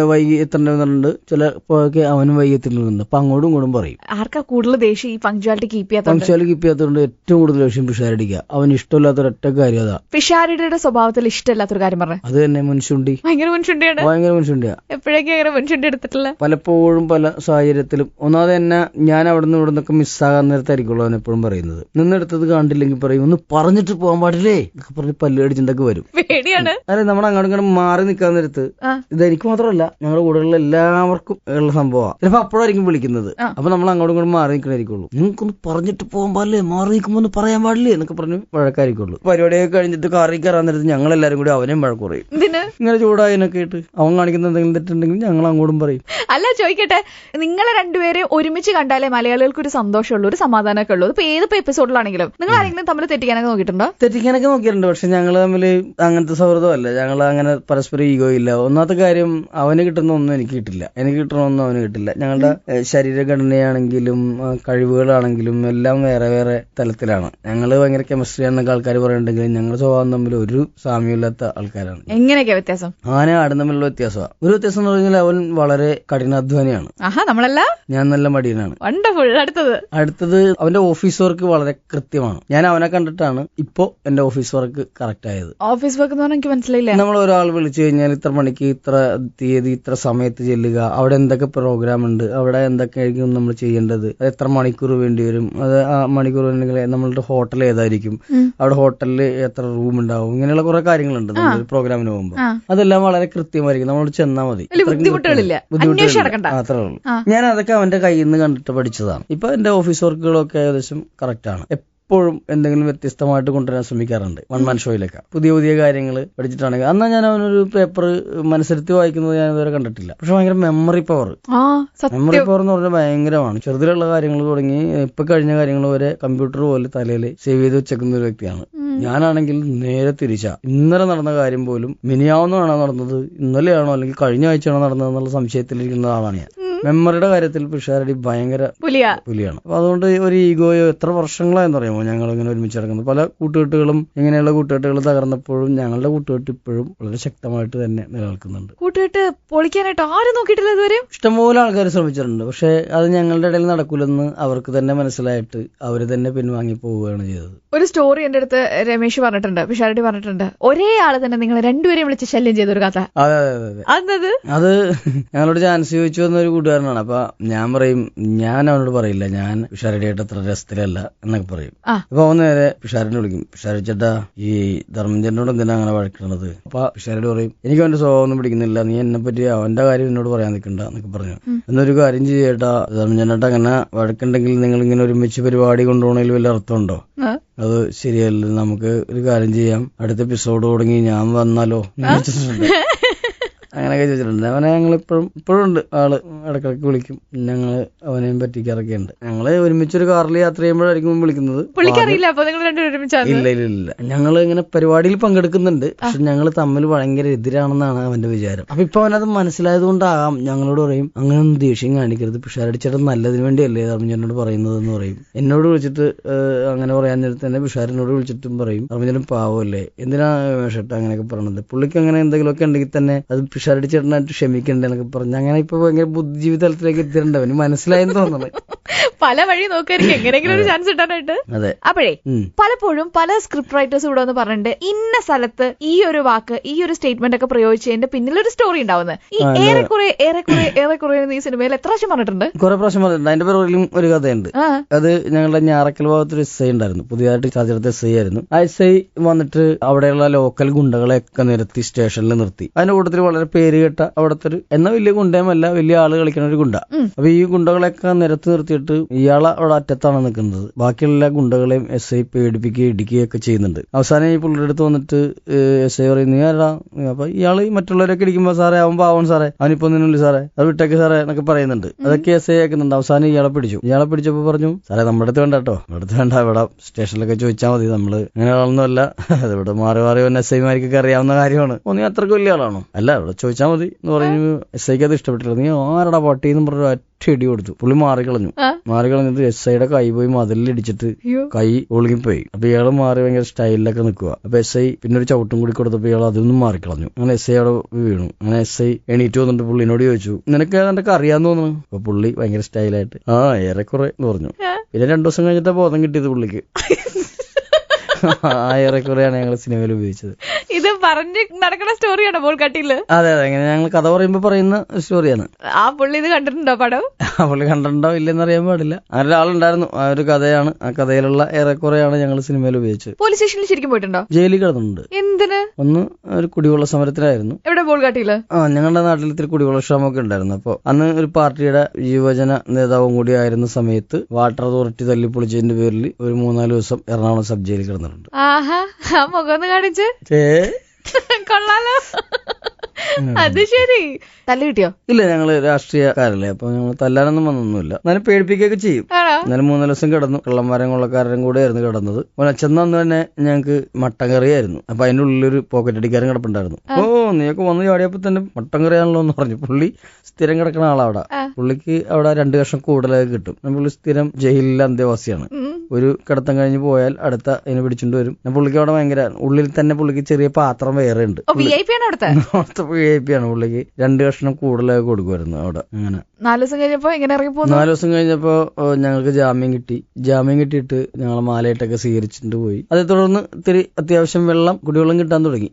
വൈകി എത്തേണ്ടതുണ്ട്, ചിലപ്പോഴൊക്കെ അവനും വൈകി എത്തുന്നുണ്ട്. അപ്പൊ അങ്ങോട്ടും ഇങ്ങോട്ടും പറയും. ആർക്കാ കൂടുതൽ ദേഷ്യം ഈ പങ്ക്ച്വാലിറ്റി കീപ്പ് ചെയ്യാത്തതുകൊണ്ട് ഏറ്റവും കൂടുതൽ ദേഷ്യം പിഷാരടിക്കുക. അവന് ഇഷ്ടമില്ലാത്ത ഒരൊറ്റ കാര്യം അതാ. പിഷാരടിയുടെ സ്വഭാവത്തിൽ ഇഷ്ടമില്ലാത്തൊരു കാര്യം പറഞ്ഞു. അത് തന്നെ മുൻശുണ്ടി. ഭയങ്കര മുൻശുണ്ടിയാ. എപ്പോഴേക്കും അങ്ങനെ മുൻശുണ്ടി എടുത്തിട്ടില്ല. പലപ്പോഴും പല സാഹചര്യത്തിലും. ഒന്നാമത് തന്നെ ഞാൻ അവിടുന്ന് ഇവിടെ നിന്നൊക്കെ മിസ്സാകാൻ നേരത്തായിരിക്കുള്ളൂ അവൻ എപ്പോഴും പറയുന്നത്. നിന്നെടുത്തത് കണ്ടില്ലെങ്കിൽ പറയും, ഒന്ന് പറഞ്ഞിട്ട് പോകാൻ പാടില്ലേ എന്നൊക്കെ പറഞ്ഞ് പല്ല് അടിച്ചിട്ടൊക്കെ വരും. പേടിയാണ്. അല്ലെ, നമ്മൾ അങ്ങോട്ടും ഇങ്ങോട്ടും മാറി നിൽക്കാൻ നേരത്ത് ഇത് എനിക്ക് മാത്രം മാത്രമല്ല ഞങ്ങളുടെ കൂടെയുള്ള എല്ലാവർക്കും ഉള്ള സംഭവമാണ്. ചിലപ്പോൾ അപ്പോഴായിരിക്കും വിളിക്കുന്നത്. അപ്പൊ നമ്മൾ അങ്ങോട്ടും ഇങ്ങോട്ടും മാറി നിൽക്കണായിരിക്കുള്ളൂ. നിങ്ങൾക്കൊന്ന് പറഞ്ഞിട്ട് പോകാൻ പാടില്ലേ, മാറി നിൽക്കുമ്പോൾ ഒന്ന് പറയാൻ പാടില്ലേ എന്നൊക്കെ പറഞ്ഞ് വഴക്കായിരിക്കുള്ളൂ. പരിപാടിയൊക്കെ കഴിഞ്ഞിട്ട് കാറിൽ കയറാൻ നേരത്ത് ഞങ്ങൾ എല്ലാവരും കൂടി അവനെയും വഴക്ക് പറയും. ഇങ്ങനെ ചൂടായതിനൊക്കെ ഇട്ട് അവൻ കാണിക്കുന്ന എന്തെങ്കിലും തെറ്റുണ്ടെങ്കിൽ ഞങ്ങൾ അങ്ങോട്ടും പറയും. അല്ല ചോദിക്കട്ടെ, നിങ്ങളെ രണ്ടുപേരെ ഒരുമിച്ച് കണ്ടാലേ മലയാളികൾക്ക് ഒരു സന്തോഷമുള്ളൂ, ഒരു സമാധാനമൊക്കെ ഉള്ളൂ. ഇപ്പൊ ഏതിപ്പോ എപ്പിസോഡിലാണെങ്കിലും നിങ്ങൾ ആരെങ്കിലും തമ്മിൽ തെറ്റിക്കാനൊക്കെ നോക്കിയിട്ടുണ്ടോ? തെറ്റിക്കാനൊക്കെ നോക്കിയിട്ടുണ്ട്. പക്ഷെ ഞങ്ങൾ തമ്മിൽ അങ്ങനത്തെ സൗഹൃദമല്ല. ഞങ്ങൾ അങ്ങനെ പരസ്പരം ഈഗോ ഇല്ല. ഒന്നാമത്തെ കാര്യം അവന് കിട്ടുന്ന ഒന്നും എനിക്ക് കിട്ടില്ല, എനിക്ക് കിട്ടണമെന്നും അവന് കിട്ടില്ല. ഞങ്ങളുടെ ശരീരഘടനയാണെങ്കിലും കഴിവുകളാണെങ്കിലും എല്ലാം വേറെ വേറെ തലത്തിലാണ്. ഞങ്ങൾ ഭയങ്കര കെമിസ്ട്രി ആണെന്നൊക്കെ ആൾക്കാർ പറയുന്നുണ്ടെങ്കിലും ഞങ്ങളുടെ സ്വഭാവം തമ്മിൽ ഒരു സാമ്യമില്ലാത്ത ആൾക്കാരാണ്. എങ്ങനെയൊക്കെയാ വ്യത്യാസം? ആന ആടും തമ്മിലുള്ള വ്യത്യാസമാണ്. ഒരു വ്യത്യാസം എന്ന് പറഞ്ഞാൽ അവൻ വളരെ കഠിനാധ്വാനിയാണ്. നമ്മളല്ല, ഞാൻ നല്ല മടിയനാണ്. അടുത്തത് അവന്റെ ഓഫീസ് വർക്ക് വളരെ കൃത്യമാണ്. ഞാൻ അവനെ കണ്ടിട്ടാണ് ഇപ്പോ എന്റെ ഓഫീസ് വർക്ക് കറക്റ്റ് ആയത്. ഓഫീസ് വർക്ക് എന്ന് പറഞ്ഞാൽ എനിക്ക് മനസ്സിലായില്ല. നമ്മൾ ഒരാൾ വിളിച്ചു കഴിഞ്ഞാൽ ഇത്ര മണിക്ക് ഇത്ര തീയതി ഇത്ര സമയത്ത് ചെല്ലുക, അവിടെ എന്തൊക്കെ പ്രോഗ്രാം ഉണ്ട്, അവിടെ എന്തൊക്കെയായിരിക്കും നമ്മൾ ചെയ്യേണ്ടത്, അത് എത്ര മണിക്കൂർ വേണ്ടി വരും, അത് ആ മണിക്കൂർ ഉണ്ടെങ്കിൽ നമ്മളുടെ ഹോട്ടൽ ഏതായിരിക്കും, അവിടെ ഹോട്ടലിൽ എത്ര റൂം ഉണ്ടാവും, ഇങ്ങനെയുള്ള കുറെ കാര്യങ്ങളുണ്ട് നമ്മൾ പ്രോഗ്രാമിന് പോകുമ്പോൾ. അതെല്ലാം വളരെ കൃത്യമായിരിക്കും. നമ്മളോട് ചെന്നാൽ മതി, ബുദ്ധിമുട്ടുകളില്ല. അത്രേ ഉള്ളൂ. ഞാൻ അതൊക്കെ അവന്റെ കയ്യിൽ നിന്ന് കണ്ടിട്ട് പഠിച്ചതാണ്. ഇപ്പൊ എന്റെ ഓഫീസ് വർക്കുകളൊക്കെ ഏകദേശം കറക്റ്റ് ആണ്. എപ്പോഴും എന്തെങ്കിലും വ്യത്യസ്തമായിട്ട് കൊണ്ടുവരാൻ ശ്രമിക്കാറുണ്ട്. വൺ മാൻ ഷോയിലൊക്കെ പുതിയ പുതിയ കാര്യങ്ങൾ പഠിച്ചിട്ടാണെങ്കിൽ. അന്നാ ഞാൻ അവനൊരു പേപ്പർ മനസ്സിരുത്തി വായിക്കുന്നത് ഞാൻ ഇതുവരെ കണ്ടിട്ടില്ല. പക്ഷെ ഭയങ്കര മെമ്മറി പവർ എന്ന് പറഞ്ഞാൽ ഭയങ്കരമാണ്. ചെറുതിലുള്ള കാര്യങ്ങൾ തുടങ്ങി ഇപ്പൊ കഴിഞ്ഞ കാര്യങ്ങൾ വരെ കമ്പ്യൂട്ടർ പോലെ തലയിൽ സേവ് ചെയ്ത് വെച്ചേക്കുന്ന ഒരു വ്യക്തിയാണ്. ഞാനാണെങ്കിൽ നേരെ തിരിച്ചാ. ഇന്നലെ നടന്ന കാര്യം പോലും മിനിയാവുന്നതാണോ നടന്നത്, ഇന്നലെയാണോ അല്ലെങ്കിൽ കഴിഞ്ഞ ആഴ്ചയാണോ നടന്നതെന്നുള്ള സംശയത്തിലിരിക്കുന്ന ആളാണ് ഞാൻ. മെമ്മറിയുടെ കാര്യത്തിൽ പിഷാരടി ഭയങ്കര പുലിയാണ്. അപ്പൊ അതുകൊണ്ട് ഒരു ഈഗോയോ എത്ര വർഷങ്ങളായെന്ന് അറിയാമോ ഞങ്ങൾ ഇങ്ങനെ ഒരുമിച്ച് നടക്കുന്നത്. പല കൂട്ടുകെട്ടുകളും ഇങ്ങനെയുള്ള കൂട്ടുകെട്ടുകൾ തകർന്നപ്പോഴും ഞങ്ങളുടെ കൂട്ടുകെട്ട് ഇപ്പോഴും വളരെ ശക്തമായിട്ട് തന്നെ നിലനിൽക്കുന്നുണ്ട്. കൂട്ടുകെട്ട് പൊളിക്കാനായിട്ട് ആരും നോക്കിയിട്ടില്ല ഇതുവരെ. ഇഷ്ടംപോലെ ആൾക്കാർ ശ്രമിച്ചിട്ടുണ്ട്. പക്ഷെ അത് ഞങ്ങളുടെ ഇടയിൽ നടക്കൂലെന്ന് അവർക്ക് തന്നെ മനസ്സിലായിട്ട് അവര് തന്നെ പിൻവാങ്ങി പോവുകയാണ് ചെയ്തത്. ഒരു സ്റ്റോറി എന്റെ അടുത്ത് രമേശ് പറഞ്ഞിട്ടുണ്ട്, പിഷാരടി പറഞ്ഞിട്ടുണ്ട്, ഒരേ ആള് തന്നെ നിങ്ങൾ രണ്ടുപേരെയും വിളിച്ച് ശല്യം ചെയ്തൊരു കഥ. അതെ അതെ അതെ. അത് ഞങ്ങളോട് ചാൻസ് ചോദിച്ചു വന്നൊരു കൂട്ടുകാരനാണ്. അപ്പൊ ഞാൻ പറയും, ഞാൻ അവനോട് പറയില്ല ഞാൻ പിഷാരടിയായിട്ട് അത്ര രസത്തിലല്ല എന്നൊക്കെ പറയും. അപ്പൊ അവൻ നേരെ പിഷാരനെ വിളിക്കും, പിഷാരടി ചേട്ടാ ഈ ധർമ്മജനോട് എന്തിനാ അങ്ങനെ വഴക്കുന്നത്? അപ്പൊ പിഷാരടി പറയും, എനിക്ക് അവന്റെ സ്വഭാവം ഒന്നും പിടിക്കുന്നില്ല, നീ എന്നെ പറ്റി അവന്റെ കാര്യം എന്നോട് പറയാൻ നിൽക്കണ്ട എന്നൊക്കെ പറഞ്ഞു. എന്നൊരു കാര്യം ചെയ്യേട്ടാ, ധർമ്മജനേട്ടാ അങ്ങനെ വഴക്കുണ്ടെങ്കിൽ നിങ്ങൾ ഇങ്ങനെ ഒരുമിച്ച് പരിപാടി കൊണ്ടുപോകണതിൽ വല്ല അർത്ഥമുണ്ടോ? അത് ശരിയല്ല, നമുക്ക് ഒരു കാര്യം ചെയ്യാം, അടുത്ത എപ്പിസോഡ് തുടങ്ങി ഞാൻ വന്നാലോ അങ്ങനെയൊക്കെ ചോദിച്ചിട്ടുണ്ട്. അവനെ ഞങ്ങൾ ഇപ്പോഴും ഉണ്ട്. ആള് ഇടക്കിടക്ക് വിളിക്കും. ഞങ്ങള് അവനെയും പറ്റിക്കാറൊക്കെ ഉണ്ട്. ഞങ്ങള് ഒരുമിച്ചൊരു കാറിൽ യാത്ര ചെയ്യുമ്പോഴായിരിക്കും വിളിക്കുന്നത്. ഇല്ല ഇല്ല ഇല്ല, ഞങ്ങള് ഇങ്ങനെ പരിപാടിയിൽ പങ്കെടുക്കുന്നുണ്ട്. പക്ഷെ ഞങ്ങൾ തമ്മിൽ ഭയങ്കര എതിരാണെന്നാണ് അവന്റെ വിചാരം. അപ്പൊ ഇപ്പൊ അവനത് മനസ്സിലായത് കൊണ്ടാകാം ഞങ്ങളോട് പറയും, അങ്ങനെ ഒന്നും ദേഷ്യം കാണിക്കരുത്, പിഷാരടിച്ചേട്ടൻ നല്ലതിന് വേണ്ടിയല്ലേ ധർമ്മജനോട് പറയുന്നത് എന്ന് പറയും. എന്നോട് വിളിച്ചിട്ട് അങ്ങനെ പറയാൻ നേരത്തെ തന്നെ പിഷാരനോട് വിളിച്ചിട്ടും പറയും, ധർമ്മജനൻ പാവല്ലേ, എന്തിനാ ചേട്ടാ അങ്ങനെയൊക്കെ പറയണത്, പുള്ളിക്ക് അങ്ങനെ എന്തെങ്കിലുമൊക്കെ ഉണ്ടെങ്കിൽ തന്നെ അത് പിഷാരടി ചേട്ടനായിട്ട് ക്ഷമിക്കണ്ടെന്നൊക്കെ പറഞ്ഞു. അങ്ങനെ ഇപ്പൊ ഭയങ്കര ബുദ്ധിജീവി തലത്തിലേക്ക് എത്തിയിട്ടുണ്ട്. അവന് മനസ്സിലായെന്ന് തോന്നുന്നത്. പല വഴി നോക്കായിരിക്കും എങ്ങനെയെങ്കിലും ഒരു ചാൻസ് കിട്ടാനായിട്ട്. അതെ. അപ്പോഴേ പലപ്പോഴും പല സ്ക്രിപ്റ്റ് റൈറ്റേഴ്സ് ഇവിടെ വന്ന് പറഞ്ഞിട്ടുണ്ട്, ഇന്ന സ്ഥലത്ത് ഈ ഒരു വാക്ക് ഈ ഒരു സ്റ്റേറ്റ്മെന്റ് ഒക്കെ പ്രയോഗിച്ചതിന്റെ പിന്നിലൊരു സ്റ്റോറി ഉണ്ടാവുന്നത്. ഈ ഏറെക്കുറെ ഈ സിനിമയിൽ എത്ര പ്രാവശ്യം പറഞ്ഞിട്ടുണ്ട്? കുറെ പ്രാവശ്യം പറഞ്ഞിട്ടുണ്ട്. അതിന്റെ പേരിലും ഒരു കഥയുണ്ട്. അത് ഞങ്ങളുടെ ഞാറക്കൽ ഭാഗത്തൊരു എസ് ഐ ഉണ്ടായിരുന്നു, പുതിയതായിട്ട് ചാർജെടുത്ത എസ് ഐ ആയിരുന്നു. ആ എസ് ഐ വന്നിട്ട് അവിടെയുള്ള ലോക്കൽ ഗുണ്ടകളെയൊക്കെ നിരത്തി സ്റ്റേഷനിൽ നിർത്തി. അതിന്റെ കൂട്ടത്തിൽ വളരെ പേര് കേട്ട അവിടത്തെ ഒരു എന്നാ വലിയ ഗുണ്ടയുമല്ല, വലിയ ആള് കളിക്കുന്ന ഒരു ഗുണ്ട. അപ്പൊ ഈ ഗുണ്ടകളെയൊക്കെ നിരത്തി നിർത്തിയിട്ട് ഇയാളെ അവിടെ അറ്റത്താണ് നിൽക്കുന്നത്. ബാക്കിയുള്ള ഗുണ്ടകളെയും എസ് ഐ പേടിപ്പിക്കുകയും ഇടിക്കുകയൊക്കെ ചെയ്യുന്നുണ്ട്. അവസാനം ഈ പുള്ളിയുടെ അടുത്ത് വന്നിട്ട് എസ് ഐ പറയും, നീ ആരാ? അപ്പൊ ഇയാള് മറ്റുള്ളവരൊക്കെ ഇടിക്കുമ്പോ, സാറേ അവൻ പാവൻ സാറേ, അവനിപ്പോ ഒന്നിനുള്ളിൽ സാറേ, അത് വിട്ടേക്ക് സാറേ എന്നൊക്കെ പറയുന്നുണ്ട്. അതൊക്കെ എസ് ഐ ആക്കുന്നുണ്ട്. അവസാനം ഇയാളെ പിടിച്ചപ്പോ പറഞ്ഞു, സാറേ നമ്മുടെ അടുത്ത് വേണ്ട കേട്ടോ, നമ്മുടെ അടുത്ത് വേണ്ട, ഇവിടെ സ്റ്റേഷനിലൊക്കെ ചോദിച്ചാൽ മതി, നമ്മള് അങ്ങനെ ആളൊന്നുമല്ല, അതിവിടെ മാറി വന്ന എസ് ഐമാർക്കൊക്കെ അറിയാവുന്ന കാര്യമാണ്. നീ അത്രക്ക് വലിയ ആളാണോ? അല്ല, ഇവിടെ ചോദിച്ചാൽ മതി എന്ന് പറഞ്ഞു. എസ് ഐക്ക് അത് ഇഷ്ടപ്പെട്ടില്ല. നീ ആരടാ പട്ടി എന്ന് പറഞ്ഞു ഇടി കൊടുത്തു. പുള്ളി മാറിക്കളഞ്ഞിട്ട് എസ് ഐയുടെ കൈ പോയി മതിലിടിച്ചിട്ട് കൈ ഒളുങ്ങിപ്പോയി. അപ്പൊ ഇയാള് മാറി ഭയങ്കര സ്റ്റൈലിലൊക്കെ നിൽക്കുക. അപ്പൊ എസ് ഐ പിന്നെ ഒരു ചവിട്ടും കൂടി കൊടുത്തപ്പോ ഇയാൾ അതൊന്നും മാറിക്കളഞ്ഞു. അങ്ങനെ എസ് ഐ അവിടെ വീണു. അങ്ങനെ എസ് ഐ എണീറ്റ് വന്നിട്ട് പുള്ളിനോട് ചോദിച്ചു, നിനക്ക് ഏതാണ്ടൊക്കെ അറിയാന്ന് തോന്നുന്നു? അപ്പൊ പുള്ളി ഭയങ്കര സ്റ്റൈലായിട്ട് ഏറെക്കുറെ എന്ന് പറഞ്ഞു. പിന്നെ 2 ദിവസം കഴിഞ്ഞിട്ടാ ബോധം കിട്ടിയത് പുള്ളിക്ക്. ആ ഏറെക്കുറെയാണ് ഞങ്ങൾ സിനിമയിൽ ഉപയോഗിച്ചത്. ഇത് പറഞ്ഞ് നടക്കുന്ന സ്റ്റോറിയാണോ ബോൾഗാട്ടിയില്? അതെ അതെ, ഇങ്ങനെ ഞങ്ങൾ കഥ പറയുമ്പോ പറയുന്ന സ്റ്റോറിയാണ്. ആ പുള്ളി ഇത് കണ്ടിട്ടുണ്ടോ പടം? പുള്ളി കണ്ടിട്ടുണ്ടോ ഇല്ലെന്ന് അറിയാൻ പാടില്ല. അങ്ങനെ ഒരാളുണ്ടായിരുന്നു. ആ ഒരു കഥയാണ്, ആ കഥയിലുള്ള ഏറെക്കുറെയാണ് ഞങ്ങൾ സിനിമയിൽ ഉപയോഗിച്ചത്. പോലീസ് സ്റ്റേഷനിൽ ശരിക്കും പോയിട്ടുണ്ടോ? ജയിലിൽ കിടന്നിട്ടുണ്ട്. എന്തിന്? ഒന്ന് ഒരു കുടിവെള്ള സമരത്തിലായിരുന്നു. എവിടെ? ബോൾഗാട്ടിയില്? ഞങ്ങളുടെ നാട്ടിൽ ഇത്തിരി കുടിവെള്ള ക്ഷാമമൊക്കെ ഉണ്ടായിരുന്നു. അപ്പൊ അന്ന് ഒരു പാർട്ടിയുടെ യുവജന നേതാവും കൂടി ആയിരുന്ന സമയത്ത് വാട്ടർ അതോറിറ്റി തല്ലിപ്പൊളിച്ചതിന്റെ പേരിൽ ഒരു 3-4 ദിവസം എറണാകുളം സബ് ജയിലിൽ കിടന്നിട്ടുണ്ട്. ആഹാ, ആ മുഖം ഒന്ന് കാണിച്ച്. കൊള്ളാലോ. അത് ശരി. തല്ല് കിട്ടിയോ? ഇല്ല, ഞങ്ങള് രാഷ്ട്രീയക്കാരല്ലേ, അപ്പൊ ഞങ്ങൾ തല്ലാനൊന്നും വന്നൊന്നുമില്ല. എന്നാലും പേടിപ്പിക്കുകയൊക്കെ ചെയ്യും. എന്നാലും 3 ദിവസം കിടന്നു. കള്ളന്മാരും കൊള്ളക്കാരും കൂടെ ആയിരുന്നു കിടന്നത്. ചെന്നന്ന് തന്നെ ഞങ്ങൾക്ക് മട്ടൻ കറിയായിരുന്നു. അപ്പൊ അതിന്റെ ഉള്ളിലൊരു പോക്കറ്റ് അടിക്കാരൻ കിടപ്പുണ്ടായിരുന്നു. ഓ, നീയൊക്കെ വന്ന് ചാടിയപ്പോ തന്നെ മട്ടൻ കറിയാണല്ലോ എന്ന് പറഞ്ഞു. പുള്ളി സ്ഥിരം കിടക്കുന്ന ആളവിടെ. പുള്ളിക്ക് അവിടെ 2 കഷ്ണം കൂടുതലൊക്കെ കിട്ടും. പുള്ളി സ്ഥിരം ജയിലിലെ അന്തേവാസിയാണ്. ഒരു കിടത്തം കഴിഞ്ഞ് പോയാൽ അടുത്ത അതിനെ പിടിച്ചോണ്ട് വരും. പുള്ളിക്ക് അവിടെ ഭയങ്കര ഉള്ളിൽ തന്നെ പുള്ളിക്ക് ചെറിയ പാത്രം വേറെ ഉണ്ട്. അവിടുത്തെ VIP ആണ്. പുള്ളിക്ക് 2 കഷ്ണം കൂടുതലൊക്കെ കൊടുക്കുമായിരുന്നു അവിടെ. അങ്ങനെ 4 ദിവസം കഴിഞ്ഞപ്പോ എങ്ങനെ ഇറങ്ങിപ്പോ? 4 ദിവസം കഴിഞ്ഞപ്പോ ഞങ്ങൾക്ക് ജാമ്യം കിട്ടി. ജാമ്യം കിട്ടിയിട്ട് ഞങ്ങൾ മാലയിട്ടൊക്കെ സ്വീകരിച്ചിട്ട് പോയി. അതേ തുടർന്ന് ഇത്തിരി അത്യാവശ്യം കുടിവെള്ളം കിട്ടാൻ തുടങ്ങി.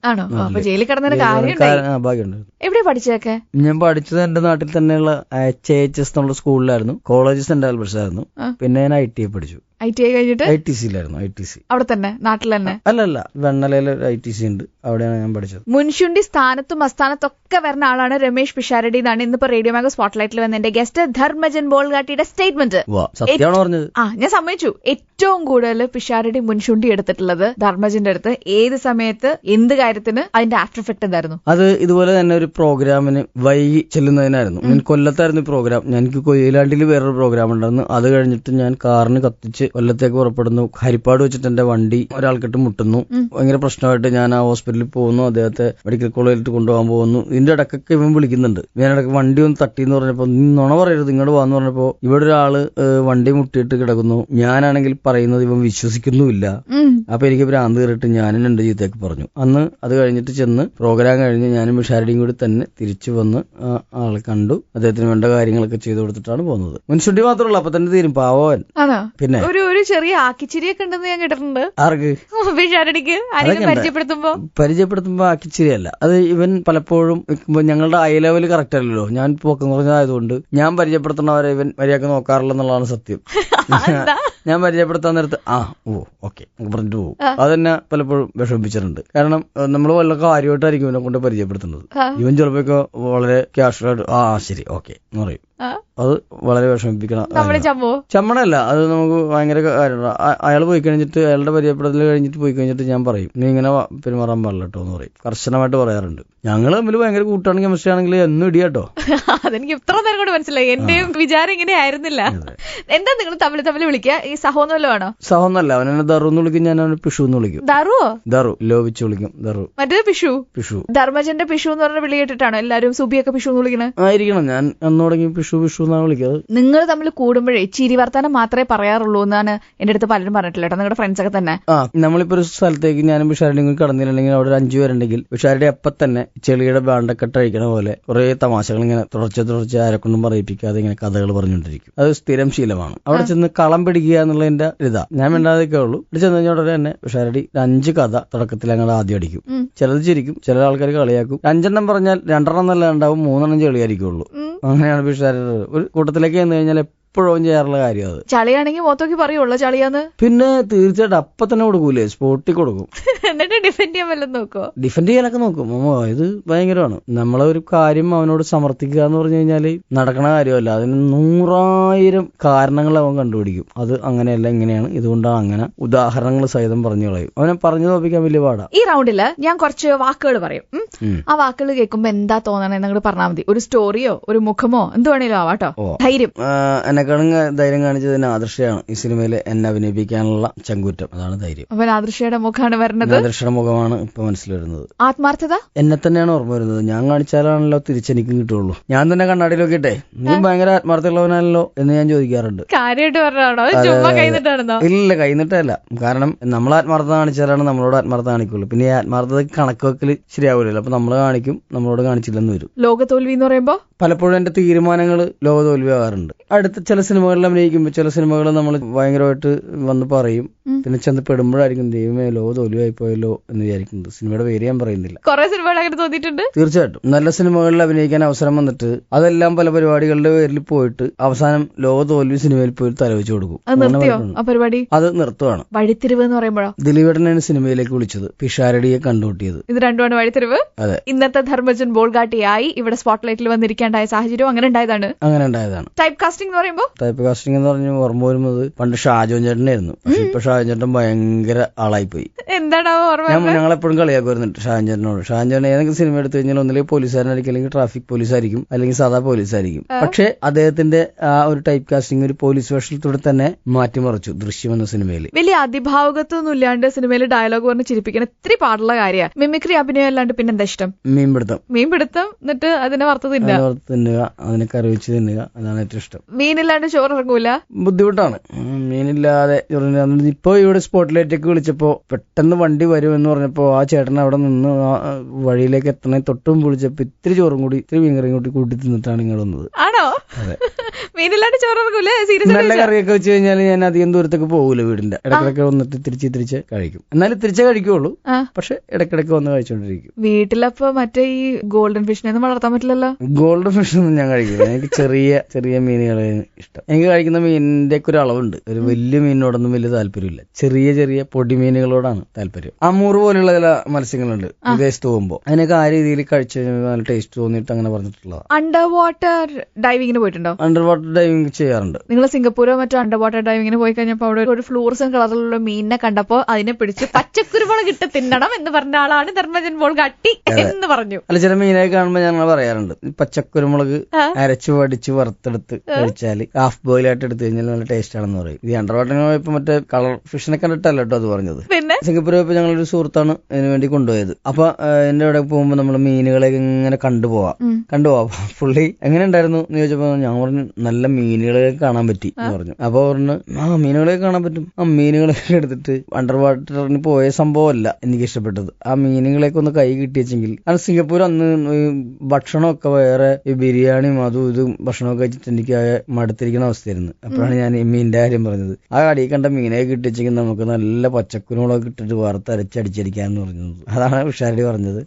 ഭാഗ്യമുണ്ട്. എവിടെ പഠിച്ചതൊക്കെ? ഞാൻ പഠിച്ചത് എന്റെ നാട്ടിൽ തന്നെയുള്ള HHS എന്നുള്ള സ്കൂളിലായിരുന്നു. കോളേജ് സെന്റ് ആൽബർട്സ് ആയിരുന്നു. പിന്നെ ഞാൻ ITI പഠിച്ചു. ITI കഴിഞ്ഞിട്ട് ITC-യിലായിരുന്നു. ITC അവിടെ തന്നെ, നാട്ടിൽ തന്നെ? അല്ലല്ല, വെണ്ണലയിൽ ITC ഉണ്ട്. അവിടെയാണ് ഞാൻ പഠിച്ചത്. മുൻഷുണ്ടി സ്ഥാനത്തും അസ്ഥാനത്തൊക്കെ വരുന്ന ആളാണ് രമേശ് പിഷാരടി എന്നാണ് ഇന്നിപ്പോ റേഡിയോ മാഗോ സ്പോട്ട്ലൈറ്റിൽ വന്ന എന്റെ ഗസ്റ്റ് ധർമ്മജൻ ബോൾഗാട്ടിയുടെ സ്റ്റേറ്റ്മെന്റ്. സത്യമാണോ പറഞ്ഞത്? ഞാൻ സമ്മതിച്ചു. ഏറ്റവും കൂടുതൽ പിഷാരടി മുൻഷുണ്ടി എടുത്തിട്ടുള്ളത് ധർമ്മജന്റെ അടുത്ത് ഏത് സമയത്ത് എന്ത് കാര്യത്തിന്? അതിന്റെ ആഫ്റ്റർ എഫക്ട് എന്തായിരുന്നു? അത് ഇതുപോലെ തന്നെ ഒരു പ്രോഗ്രാമിന് വൈകി ചെല്ലുന്നതിനായിരുന്നു. ഞാൻ കൊല്ലത്തായിരുന്നു പ്രോഗ്രാം. എനിക്ക് കൊയിലാണ്ടിയിൽ വേറൊരു പ്രോഗ്രാം ഉണ്ടായിരുന്നു. അത് കഴിഞ്ഞിട്ട് ഞാൻ കാറിന് കത്തിച്ച് കൊല്ലത്തേക്ക് പുറപ്പെടുന്നു. ഹരിപ്പാട് വെച്ചിട്ട് എന്റെ വണ്ടി ഒരാൾക്കിട്ട് മുട്ടുന്നു. ഭയങ്കര പ്രശ്നമായിട്ട് ഞാൻ ആ ഹോസ്പിറ്റലിൽ പോകുന്നു. അദ്ദേഹത്തെ മെഡിക്കൽ കോളേജിൽ കൊണ്ടുപോകാൻ പോകുന്നു. ഇതിന്റെ ഇടക്കൊക്കെ ഇവൻ വിളിക്കുന്നുണ്ട്. ഞാനിടയ്ക്ക് വണ്ടി ഒന്ന് തട്ടിന്ന് പറഞ്ഞപ്പോ, നുണ പറയരുത് ഇങ്ങോട്ട് പോകാന്ന് പറഞ്ഞപ്പോ, ഇവിടെ ഒരാള് വണ്ടി മുട്ടിയിട്ട് കിടക്കുന്നു. ഞാനാണെങ്കിൽ പറയുന്നത് ഇവൻ വിശ്വസിക്കുന്നുമില്ല. അപ്പൊ എനിക്ക് ഭ്രാന്ത് കയറിയിട്ട് ഞാനും 2 ചീത്തയൊക്കെ പറഞ്ഞു. അന്ന് അത് കഴിഞ്ഞിട്ട് ചെന്ന് പ്രോഗ്രാം കഴിഞ്ഞ് ഞാനും പിഷാരടിയും കൂടി തന്നെ തിരിച്ചു വന്ന് ആളെ കണ്ടു. അദ്ദേഹത്തിന് വേണ്ട കാര്യങ്ങളൊക്കെ ചെയ്തു കൊടുത്തിട്ടാണ് പോകുന്നത്. മുൻഷുണ്ടി മാത്രമല്ല, അപ്പൊ തന്നെ തീരും പാവൻ. പിന്നെ ഒരു ചെറിയ ആക്കിച്ചിരിയൊക്കെ ഉണ്ടെന്ന് ഞാൻ കേട്ടിട്ടുണ്ട്. ആർക്ക്? പിഷാരടിക്ക് പരിചയപ്പെടുത്തുമ്പോ ആക്കിച്ചിരിയല്ല. അത് ഇവൻ പലപ്പോഴും ഞങ്ങളുടെ ഐ ലെവൽ കറക്റ്റ് അല്ലല്ലോ. ഞാൻ പൊക്കം കുറഞ്ഞതായതുകൊണ്ട് ഞാൻ പരിചയപ്പെടുത്തുന്നവരെ ഇവൻ മര്യാദക്ക് നോക്കാറില്ല എന്നുള്ളതാണ് സത്യം. ഞാൻ പരിചയപ്പെടുത്താൻ നേരത്ത് ഓക്കെ പറഞ്ഞിട്ട് പോകും. അതെന്നെ പലപ്പോഴും വിഷമിപ്പിച്ചിട്ടുണ്ട്. കാരണം നമ്മൾ വല്ല കാര്യമായിട്ടായിരിക്കും ഇവനെ കൊണ്ട് പരിചയപ്പെടുത്തുന്നത്. ഇവൻ ചിലപ്പോ വളരെ ക്യാഷ്വലായിട്ട് ശരി ഓക്കെ എന്ന് പറയും. അത് വളരെ വിഷമിപ്പിക്കണം. ചമ്മണല്ല, അത് നമുക്ക് ഭയങ്കര കാര്യമാണ്. അയാൾ പോയി കഴിഞ്ഞിട്ട്, അയാളുടെ പരിചയപ്പെടൽ കഴിഞ്ഞിട്ട് പോയി കഴിഞ്ഞിട്ട് ഞാൻ പറയും, നീ ഇങ്ങനെ പെരുമാറാൻ പാടില്ല കേട്ടോ എന്ന് പറയും. കർശനമായിട്ട് പറയാറുണ്ട്. ഞങ്ങൾ തമ്മിൽ ഭയങ്കര കൂട്ടാണ്, കെമിസ്ട്രി ആണെങ്കിൽ എന്നും ഇടിയാട്ടോ. അതെനിക്ക് ഇത്ര നേരം കൊണ്ട് മനസ്സിലായി. എന്റെയും വിചാരം ഇങ്ങനെ ആയിരുന്നില്ല. എന്താ നിങ്ങൾ തമ്മിൽ വിളിക്കുക? ഈ സഹോന്നല്ലോ ആണോ? സഹോന്നല്ല, അവനെ ദറു എന്ന് വിളിക്കും, ഞാൻ അവനെ പിഷു എന്ന് വിളിക്കും. ദറു ലോപിച്ച് വിളിക്കും. ദറു മറ്റേത് പിഷു. ധർമ്മജന്റെ പിഷു എന്ന് പറഞ്ഞ വിളി കേട്ടിട്ടാണോ എല്ലാരും സുബിയൊക്കെ പിഷു എന്ന് വിളിക്കണേ? ആയിരിക്കണം. ഞാൻ അന്ന് തുടങ്ങി പിഷു എന്നാണ് വിളിക്കുന്നത്. നിങ്ങൾ തമ്മിൽ കൂടുമ്പോഴേ ചിരി വർത്താനം മാത്രമേ പറയാറുള്ളൂ എന്നാണ് എന്റെ അടുത്ത് പലരും പറഞ്ഞിട്ടില്ല കേട്ടോ, നിങ്ങളുടെ ഫ്രണ്ട്സ് ഒക്കെ തന്നെ. നമ്മളിപ്പോ ഒരു സ്ഥലത്തേക്ക് ഞാനും പിഷാരടിയും കടന്നില്ലെങ്കിൽ അവിടെ ഒരു 5 പേരുണ്ടെങ്കിൽ പിഷാരടി അപ്പം തന്നെ ചെളിയുടെ ബാണ്ടക്കെട്ട് അഴിക്കണ പോലെ കുറെ തമാശകൾ ഇങ്ങനെ തുടർച്ച ആരെക്കൊണ്ടും പറയിപ്പിക്കാതെ ഇങ്ങനെ കഥകൾ പറഞ്ഞുകൊണ്ടിരിക്കും. അത് സ്ഥിരം ശീലമാണ്. അവിടെ ചെന്ന് കളം പിടിക്കുക എന്നുള്ളതിന്റെ ഇതാ. ഞാൻ വേണ്ടാതൊക്കെ ഉള്ളൂ. ഇവിടെ ചെന്ന് കഴിഞ്ഞാൽ ഉടനെ തന്നെ പിഷാരടി 5 കഥ തുടക്കത്തിൽ അങ്ങനെ ആദ്യം അടിക്കും. ചിലത് ചിരിക്കും, ചില ആൾക്കാർ കളിയാക്കും. 5 പറഞ്ഞാൽ 2 നല്ല ഉണ്ടാവും, 3 ചെളിയായിരിക്കുള്ളൂ. അങ്ങനെയാണ് പിഷാരടി. ഒരു കൂട്ടത്തിലേക്ക് വന്നു കഴിഞ്ഞാൽ എപ്പോഴും ചെയ്യാറുള്ള കാര്യം അത്. ചളിയാണെങ്കിൽ മൊത്തം പറയുള്ളൂ ചളിയാന്ന്. പിന്നെ തീർച്ചയായിട്ടും അപ്പൊ തന്നെ കൊടുക്കൂലേ, സ്പോട്ടിൽ കൊടുക്കും. എന്നിട്ട് ഡിഫെൻഡ് ചെയ്യാൻ വല്ലതും നോക്കോ? ഡിഫെൻഡ് ചെയ്യാനൊക്കെ നോക്കും. ഇത് ഭയങ്കരമാണ്. നമ്മളെ ഒരു കാര്യം അവനോട് സമർത്ഥിക്കുക എന്ന് പറഞ്ഞു കഴിഞ്ഞാല് നടക്കണ കാര്യമല്ല. അതിന് 100,000 കാരണങ്ങൾ അവൻ കണ്ടുപിടിക്കും. അത് അങ്ങനെയല്ല, ഇങ്ങനെയാണ്, ഇതുകൊണ്ടാണ് അങ്ങനെ, ഉദാഹരണങ്ങൾ സഹിതം പറഞ്ഞു കളയും. അവനെ പറഞ്ഞു തോപ്പിക്കാൻ വലിയ പാടാ. ഈ റൗണ്ടില് ഞാൻ കുറച്ച് വാക്കുകൾ പറയും. ആ വാക്കുകൾ കേൾക്കുമ്പോ എന്താ തോന്നണേ എന്നങ്ങോട്ട് പറഞ്ഞാൽ മതി. ഒരു സ്റ്റോറിയോ ഒരു മുഖമോ എന്ത് വേണേലും ആവാട്ടോ. ധൈര്യം. എന്നെക്കാളും ധൈര്യം കാണിച്ചതിന് ആദർശയാണ് ഈ സിനിമയിൽ എന്നെ അഭിനയിപ്പിക്കാനുള്ള ചങ്കൂറ്റം. അതാണ് ധൈര്യം. അപ്പൊ ആദർശയുടെ മുഖമാണ് വരുന്നത്. ആദർശയുടെ മുഖമാണ് ഇപ്പൊ മനസ്സിൽ വരുന്നത്. ആത്മാർത്ഥത എന്നെ തന്നെയാണ് ഓർമ്മ വരുന്നത്. ഞാൻ കാണിച്ചാലാണല്ലോ തിരിച്ചെനിക്കും കിട്ടുള്ളൂ. ഞാൻ തന്നെ കണ്ണാടി നോക്കിട്ടെ നീ ഭയങ്കര ആത്മാർത്ഥമുള്ളവനാണല്ലോ എന്ന് ഞാൻ ചോദിക്കാറുണ്ട്. കാര്യമായിട്ട് പറഞ്ഞാണോ? ഇല്ല, കൈന്നിട്ടല്ല. കാരണം നമ്മൾ ആത്മാർത്ഥത കാണിച്ചാലാണ് നമ്മളോട് ആത്മാർത്ഥത കാണിക്കുള്ളൂ. പിന്നെ ഈ ആത്മാർത്ഥത കണക്ക് വെക്കൽ ശരിയാവില്ലല്ലോ. അപ്പൊ നമ്മൾ കാണിക്കും, നമ്മളോട് കാണിച്ചില്ലെന്ന് വരും. ലോക തോൽവി എന്ന് പറയുമ്പോ പലപ്പോഴും എന്റെ തീരുമാനങ്ങൾ ലോകതോൽവിയാകാറുണ്ട്. അടുത്ത ചില സിനിമകളിൽ അഭിനയിക്കുമ്പോൾ ചില സിനിമകൾ നമ്മൾ ഭയങ്കരമായിട്ട് വന്ന് പറയും, പിന്നെ ചെന്ന് പെടുമ്പോഴായിരിക്കും ദൈവമേ ലോകതോൽവിയായി പോയല്ലോ എന്ന് വിചാരിക്കുന്നത്. സിനിമയുടെ പേര് ഞാൻ പറയുന്നില്ല. കുറെ സിനിമകൾ അങ്ങനെ തോന്നിയിട്ടുണ്ട്. തീർച്ചയായിട്ടും നല്ല സിനിമകളിൽ അഭിനയിക്കാൻ അവസരം വന്നിട്ട് അതെല്ലാം പല പരിപാടികളുടെ പേരിൽ പോയിട്ട് അവസാനം ലോകതോൽവി സിനിമയിൽ പോയി തലവെച്ച് കൊടുക്കും. അത് നിർത്തുവാണ്. വഴിത്തിരിവ് എന്ന് പറയുമ്പോഴോ ദിലീപേട്ടനാണ് സിനിമയിലേക്ക് വിളിച്ചത്, പിഷാരടിയെ കണ്ടുകൂട്ടിയത്. ഇത് രണ്ടുമാണ് വഴിത്തിരിവ്. അതെ. ഇന്നത്തെ ധർമ്മജൻ ബോൾഗാട്ടിയായി ഇവിടെ സ്പോട്ട്ലൈറ്റിൽ വന്നിരിക്കേണ്ടായ സാഹചര്യം അങ്ങനെ ഉണ്ടായതാണ്. ടൈപ്പ് കാസ്റ്റിംഗ് എന്ന് പറയുമ്പോൾ ടൈപ്പ് കാസ്റ്റിംഗ് എന്ന് പറഞ്ഞ് ഓർമ്മ വരുന്നത് പണ്ട് ഷാജോൻ ചേട്ടനായിരുന്നു. പക്ഷെ ഇപ്പൊ ഷാജോൻ ചേട്ടൻ ഭയങ്കര ആളായി പോയി. എന്താണ് ഞങ്ങളെപ്പോഴും കളിയാക്കുമായിരുന്നു ഷാജോൻ ചേട്ടനോട്. ഷാജോൻ ചേട്ടൻ ഏതെങ്കിലും സിനിമ എടുത്തു കഴിഞ്ഞാൽ ഒന്നിലേക്ക് പോലീസുകാരനായിരിക്കും, അല്ലെങ്കിൽ ട്രാഫിക് പോലീസായിരിക്കും, അല്ലെങ്കിൽ സാധാ പോലീസായിരിക്കും. പക്ഷെ അദ്ദേഹത്തിന്റെ ആ ഒരു ടൈപ്പ് കാസ്റ്റിംഗ് ഒരു പോലീസ് വേഷത്തിലൂടെ തന്നെ മാറ്റിമറിച്ചു ദൃശ്യം എന്ന സിനിമയിൽ. വലിയ അതിഭാവകത്വമൊന്നും ഇല്ലാണ്ട് സിനിമയിൽ ഡയലോഗ് പറഞ്ഞ് ചിരിപ്പിക്കണം ഇത്തിരി പാടുള്ള കാര്യമാണ്. മിമിക്രി അഭിനയം അല്ലാണ്ട് പിന്നെന്താ ഇഷ്ടം? മീൻപിടുത്തം. എന്നിട്ട് അതിനെ വറുത്ത് തിന്നുക, അതിനെ കറി വെച്ച് തിന്നുക, അതാണ് ഏറ്റവും ഇഷ്ടം. മീനില്ലാണ്ട് ചോറ് ഇറങ്ങൂല, ബുദ്ധിമുട്ടാണ്. മീനില്ലാതെ ഇപ്പൊ ഇവിടെ സ്പോട്ട്ലൈറ്റൊക്കെ വിളിച്ചപ്പോ പെട്ടെന്ന് വണ്ടി വരുമെന്ന് പറഞ്ഞപ്പോ ആ ചേട്ടൻ അവിടെ നിന്ന് വഴിയിലേക്ക് എത്തണേ തൊട്ടും വിളിച്ചപ്പോ ഇത്തിരി ചോറും കൂടി ഇത്തിരി മീൻകറിയും കൂടി കൂട്ടി തിന്നിട്ടാണ് ഇങ്ങോട്ട് വന്നത്. ആണോ? മീനില്ലാണ്ട് ചോറ് ഇറങ്ങൂല? നല്ല കറിയൊക്കെ വെച്ച് കഴിഞ്ഞാൽ ഞാൻ അധികം ദൂരത്തേക്ക് പോകൂല. വീടിന്റെ ഇടക്കിടക്ക് വന്നിട്ട് തിരിച്ച് കഴിക്കും. എന്നാലും തിരിച്ചേ കഴിക്കുള്ളൂ, പക്ഷെ ഇടക്കിടക്ക് വന്ന് കഴിച്ചോണ്ടിരിക്കും. വീട്ടിലപ്പോ മറ്റേ ഈ ഗോൾഡൻ ഫിഷിനെ വളർത്താൻ പറ്റില്ലല്ലോ. ഗോൾഡൻ ഫിഷ് ഒന്നും ഞാൻ കഴിക്കില്ല. എനിക്ക് ചെറിയ മീനുകളെ ഇഷ്ടം. എനിക്ക് കഴിക്കുന്ന മീനിന്റെ ഒക്കെ ഒരു അളവുണ്ട്. ഒരു വലിയ മീനിനോടൊന്നും വലിയ താല്പര്യമില്ല. ചെറിയ പൊടി മീനുകളോടാണ് താല്പര്യം. അമൂർ പോലെയുള്ള ചില മത്സ്യങ്ങളുണ്ട് വിദേശത്ത് പോകുമ്പോ, അതിനൊക്കെ ആ രീതിയിൽ കഴിച്ചു നല്ല ടേസ്റ്റ് തോന്നിയിട്ട് അങ്ങനെ പറഞ്ഞിട്ടുള്ളത്. അണ്ടർ വാട്ടർ ഡൈവിങ്ങിന് പോയിട്ടുണ്ടോ? അണ്ടർ വാട്ടർ ഡൈവിംഗ് ചെയ്യാറുണ്ട്. നിങ്ങൾ സിംഗപ്പൂരോ മറ്റോ അണ്ടർ വാട്ടർ ഡൈവിങ്ങിന് പോയി കഴിഞ്ഞപ്പോ അവിടെ ഒരു ഫ്ലൂറസന്റ് കളറിലുള്ള മീനിനെ കണ്ടപ്പോ അതിനെ പിടിച്ച് പച്ചക്കുരുമുളക് ഇട്ട് തിന്നണം എന്ന് പറഞ്ഞ ആളാണ് ധർമ്മജൻ ബോൾഗാട്ടി എന്ന് പറഞ്ഞു. അല്ല, ചില മീനായി കാണുമ്പോൾ ഞങ്ങൾ പറയാറുണ്ട് പച്ചക്കുരുമുളക് അരച്ചു വടിച്ച് വറുത്തെടുത്ത് കഴിച്ചാല് ഹാഫ് ബോയിൽ ആയിട്ട് എടുത്തു കഴിഞ്ഞാൽ നല്ല ടേസ്റ്റ് ആണെന്ന് പറയും. ഈ അണ്ടർ വാട്ടറിന് പോയപ്പോ മറ്റേ കളർ ഫിഷിനെ കണ്ടിട്ടല്ല കേട്ടോ അത് പറഞ്ഞത്. പിന്നെ സിംഗപ്പൂർ പോയപ്പോ ഞങ്ങളൊരു സുഹൃത്താണ് ഇതിനു വേണ്ടി കൊണ്ടുപോയത്. അപ്പൊ എന്റെ അവിടെ പോകുമ്പോ നമ്മള് മീനുകളെ ഇങ്ങനെ കണ്ടുപോവാം. പുള്ളി എങ്ങനെ ഉണ്ടായിരുന്നു എന്ന് ചോദിച്ചപ്പോ ഞാൻ പറഞ്ഞു നല്ല മീനുകളെ കാണാൻ പറ്റി എന്ന് പറഞ്ഞു. അപ്പൊ പറഞ്ഞു മീനുകളെ കാണാൻ പറ്റും. മീനുകളൊക്കെ എടുത്തിട്ട് അണ്ടർ വാട്ടറിന് പോയ സംഭവമല്ല എനിക്ക് ഇഷ്ടപ്പെട്ടത്. ആ മീനുകളെയൊക്കെ ഒന്ന് കൈ കിട്ടിയെങ്കിൽ. അത് സിംഗപ്പൂർ അന്ന് ഭക്ഷണമൊക്കെ വേറെ ഈ ബിരിയാണിയും അതും ഇതും ഭക്ഷണമൊക്കെ കഴിച്ചിട്ട് എനിക്ക് മടുത്തിരിക്കുന്ന അവസ്ഥയായിരുന്നു. അപ്പോഴാണ് ഞാൻ ഈ മീനിന്റെ കാര്യം പറഞ്ഞത്. ആ കടയിൽ കണ്ട മീനെ കിട്ടിയെങ്കിൽ നമുക്ക് നല്ല പച്ചക്കുരുമുളക് ഇട്ടിട്ട് വറുത്തരച്ചടിച്ചടിക്കാന്ന് പറഞ്ഞത്. അതാണ് ഉഷാരടി പറഞ്ഞത്.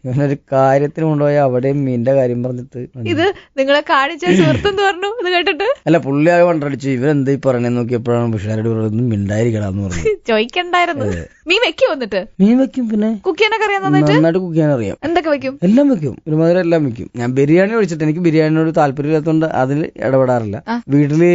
ഇവനൊരു കാര്യത്തിന് കൊണ്ടുപോയ അവിടെ മീനിന്റെ കാര്യം പറഞ്ഞിട്ട് ഇത് നിങ്ങളെ കാണിച്ച സുഹൃത്തെന്ന് പറഞ്ഞു. ഇത് കേട്ടിട്ട് അല്ല, പുള്ളി ആകെ വണ്ടടിച്ചു. ഇവരെന്താ ഈ പറയണെന്ന് നോക്കിയപ്പോഴാണ് ഉഷാരടി പറയുന്നത് മിണ്ടായിരിക്കണമെന്ന് പറഞ്ഞു. ചോദിക്കണ്ടായിരുന്നു. മീൻ വെക്കും? എന്നിട്ട് മീൻ വെക്കും. പിന്നെ കുക്ക് ചെയ്യാനൊക്കെ അറിയാം? നന്നായിട്ട് കുക്ക് ചെയ്യാൻ അറിയാം. എന്തൊക്കെ വെക്കും? എല്ലാം വെക്കും. ഒരുമാതിരി എല്ലാം വെക്കും. ഞാൻ ബിരിയാണി ഒഴിച്ചിട്ട് എനിക്ക് ബിരിയാണിയോട് താല്പര്യമില്ലാത്തതുകൊണ്ട് അതിൽ ഇടപെടാറില്ല. വീട്ടില്